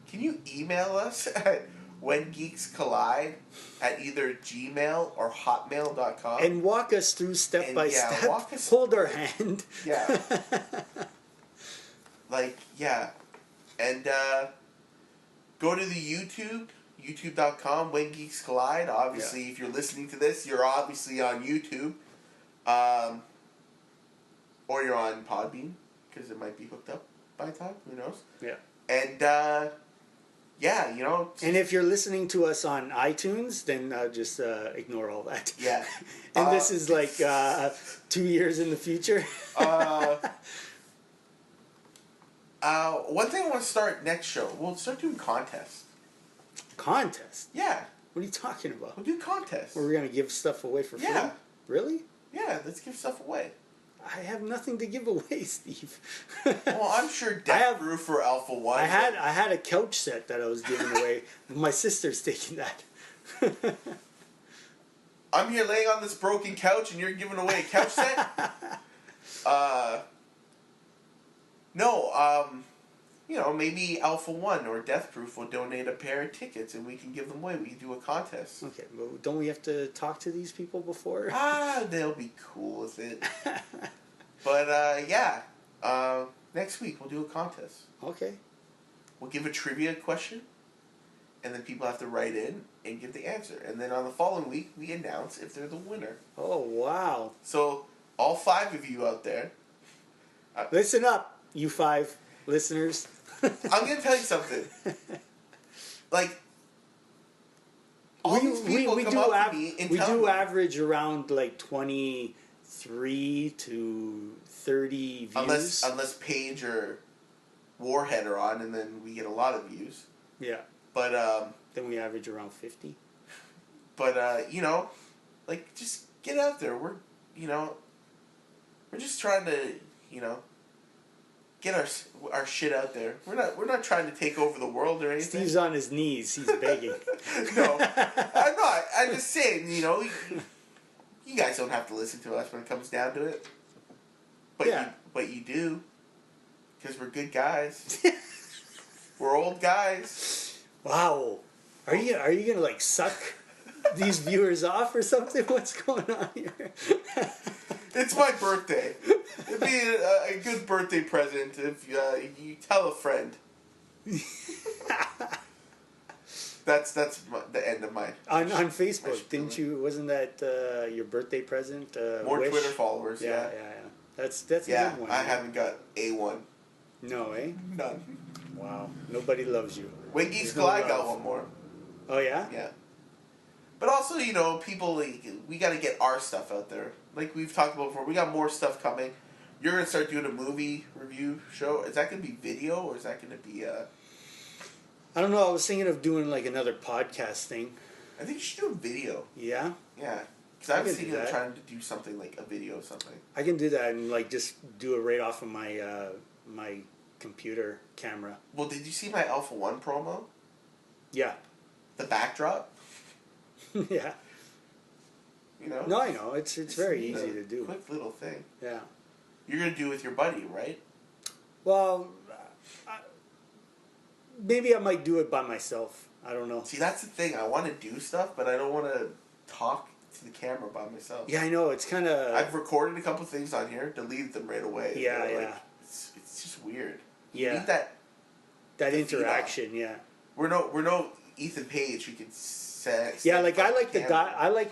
can you email us at whengeekscollide at either Gmail or hotmail.com? And walk us through step by step. Hold our hand. Yeah. And go to the YouTube, youtube.com, When Geeks Collide. Obviously, if you're listening to this, you're obviously on YouTube. Or you're on Podbean, because it might be hooked up by time. Who knows? Yeah. And, yeah, you know. And if you're listening to us on iTunes, then just ignore all that. Yeah. And this is like 2 years in the future. One thing I want to start next show, we'll start doing contests. Contest? Yeah. What are you talking about? We'll do contests. We're going to give stuff away for free? Yeah. Really? Yeah, let's give stuff away. I have nothing to give away, Steve. Well, I'm sure Death Brew for Alpha 1. I had a couch set that I was giving away. My sister's taking that. I'm here laying on this broken couch and you're giving away a couch set? No, you know, maybe Alpha 1 or Death Proof will donate a pair of tickets and we can give them away. We can do a contest. Okay, but don't we have to talk to these people before? They'll be cool with it. But, yeah. Next week we'll do a contest. Okay. We'll give a trivia question, and then people have to write in and give the answer. And then on the following week, we announce if they're the winner. Oh, wow. So, all 5 of you out there... listen up, you 5 listeners. I'm going to tell you something. Like, all these people come up to me and tell me... We do average around, like, 23 to 30 views. Unless Paige or Warhead are on, and then we get a lot of views. Yeah. But, then we average around 50. But, you know, like, just get out there. We're just trying to, you know, get our shit out there. We're not trying to take over the world or anything. Steve's on his knees. He's begging. No, I'm not. I'm just saying, you know, you guys don't have to listen to us when it comes down to it. But you do, because we're good guys. We're old guys. Wow. Are you gonna like suck these viewers off or something? What's going on here? It's my birthday. It'd be a good birthday present if you tell a friend. That's the end of my... On Facebook, didn't you... Wasn't that your birthday present? More wish? Twitter followers, yeah. That's a good one. I haven't got A1. No, eh? None. Wow. Nobody loves you. Wait, Geeks Collide got one more. Oh, yeah? Yeah. But also, you know, people, like, we got to get our stuff out there. Like we've talked about before, we got more stuff coming. You're going to start doing a movie review show. Is that going to be video, or is that going to be I don't know. I was thinking of doing, like, another podcast thing. I think you should do a video. Yeah? Yeah. Because I was thinking of trying to do something, like a video or something. I can do that and, like, just do it right off of my my computer camera. Well, did you see my Alpha 1 promo? Yeah. The backdrop? Yeah. You know? No, I know. It's very easy to do. Quick little thing. Yeah. You're going to do it with your buddy, right? Well, maybe I might do it by myself. I don't know. See, that's the thing. I want to do stuff, but I don't want to talk to the camera by myself. Yeah, I know. It's kind of... I've recorded a couple things on here, deleted them right away. Yeah, like, yeah. It's just weird. Yeah. You need that interaction, yeah. We're no Ethan Page who can say... Yeah, like I like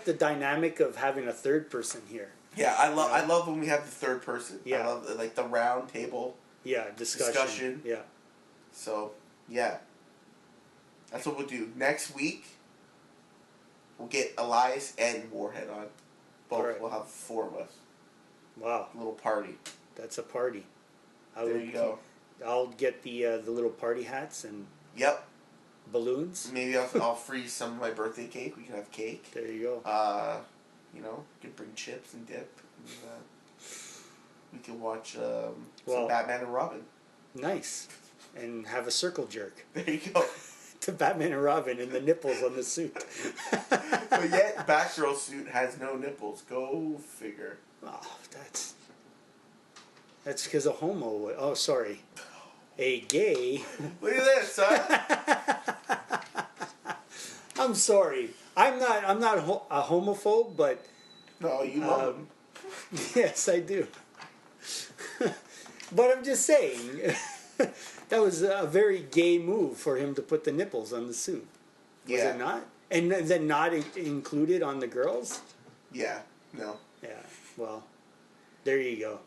the dynamic of having a third person here. Yeah, I love when we have the third person. Yeah. I love like the round table. Yeah, discussion. Yeah. So, yeah. That's what we'll do. Next week, we'll get Elias and Warhead on. Both. Right. We'll have 4 of us. Wow. A little party. That's a party. There you go. I'll get the little party hats and... Yep. Balloons. Maybe I'll freeze some of my birthday cake. We can have cake. There you go. You know, we can bring chips and dip. And, we can watch some Batman and Robin. Nice. And have a circle jerk. There you go. To Batman and Robin and the nipples on the suit. But yet, Batgirl's suit has no nipples. Go figure. Oh, that's because a homo... Oh, sorry. A gay... Look at this, huh? I'm sorry. I'm not a homophobe, but... No, you love him. Yes, I do. But I'm just saying, that was a very gay move for him to put the nipples on the suit. Was it not? And then not included on the girls? Yeah, no. Yeah, well, there you go.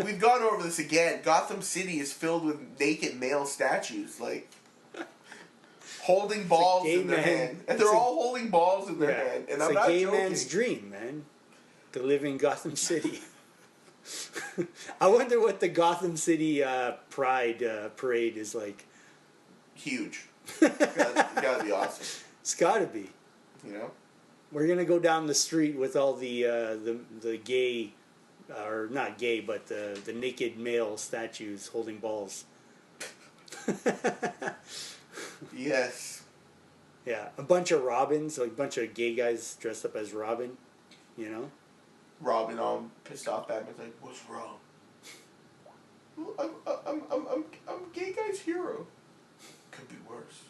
We've gone over this again. Gotham City is filled with naked male statues, like... holding balls in their hand. And they're all holding balls in their hand. And I'm not joking. It's a gay man's dream, man. To live in Gotham City. I wonder what the Gotham City Pride parade is like. Huge. It's gotta be awesome. It's gotta be. You know? We're gonna go down the street with all the gay, or not gay, but the naked male statues holding balls. Yes. Yeah, a bunch of Robins, like a bunch of gay guys dressed up as Robin, you know? Robin all pissed off. Batman's like, "What's wrong?" I'm gay guy's hero. Could be worse.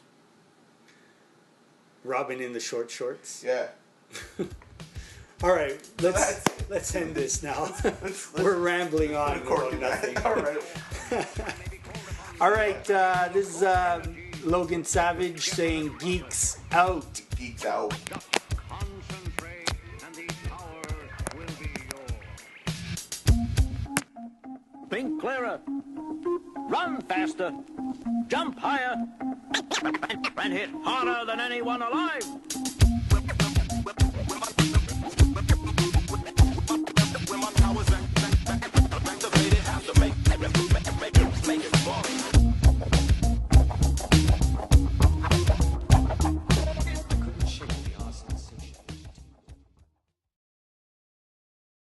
Robin in the short shorts. Yeah. All right, let's end this now. We're rambling on about nothing. All right. All right, this is Logan Savage saying Geeks out. Geeks out. Concentrate and the power will be yours. Think clearer. Run faster. Jump higher. And hit harder than anyone alive.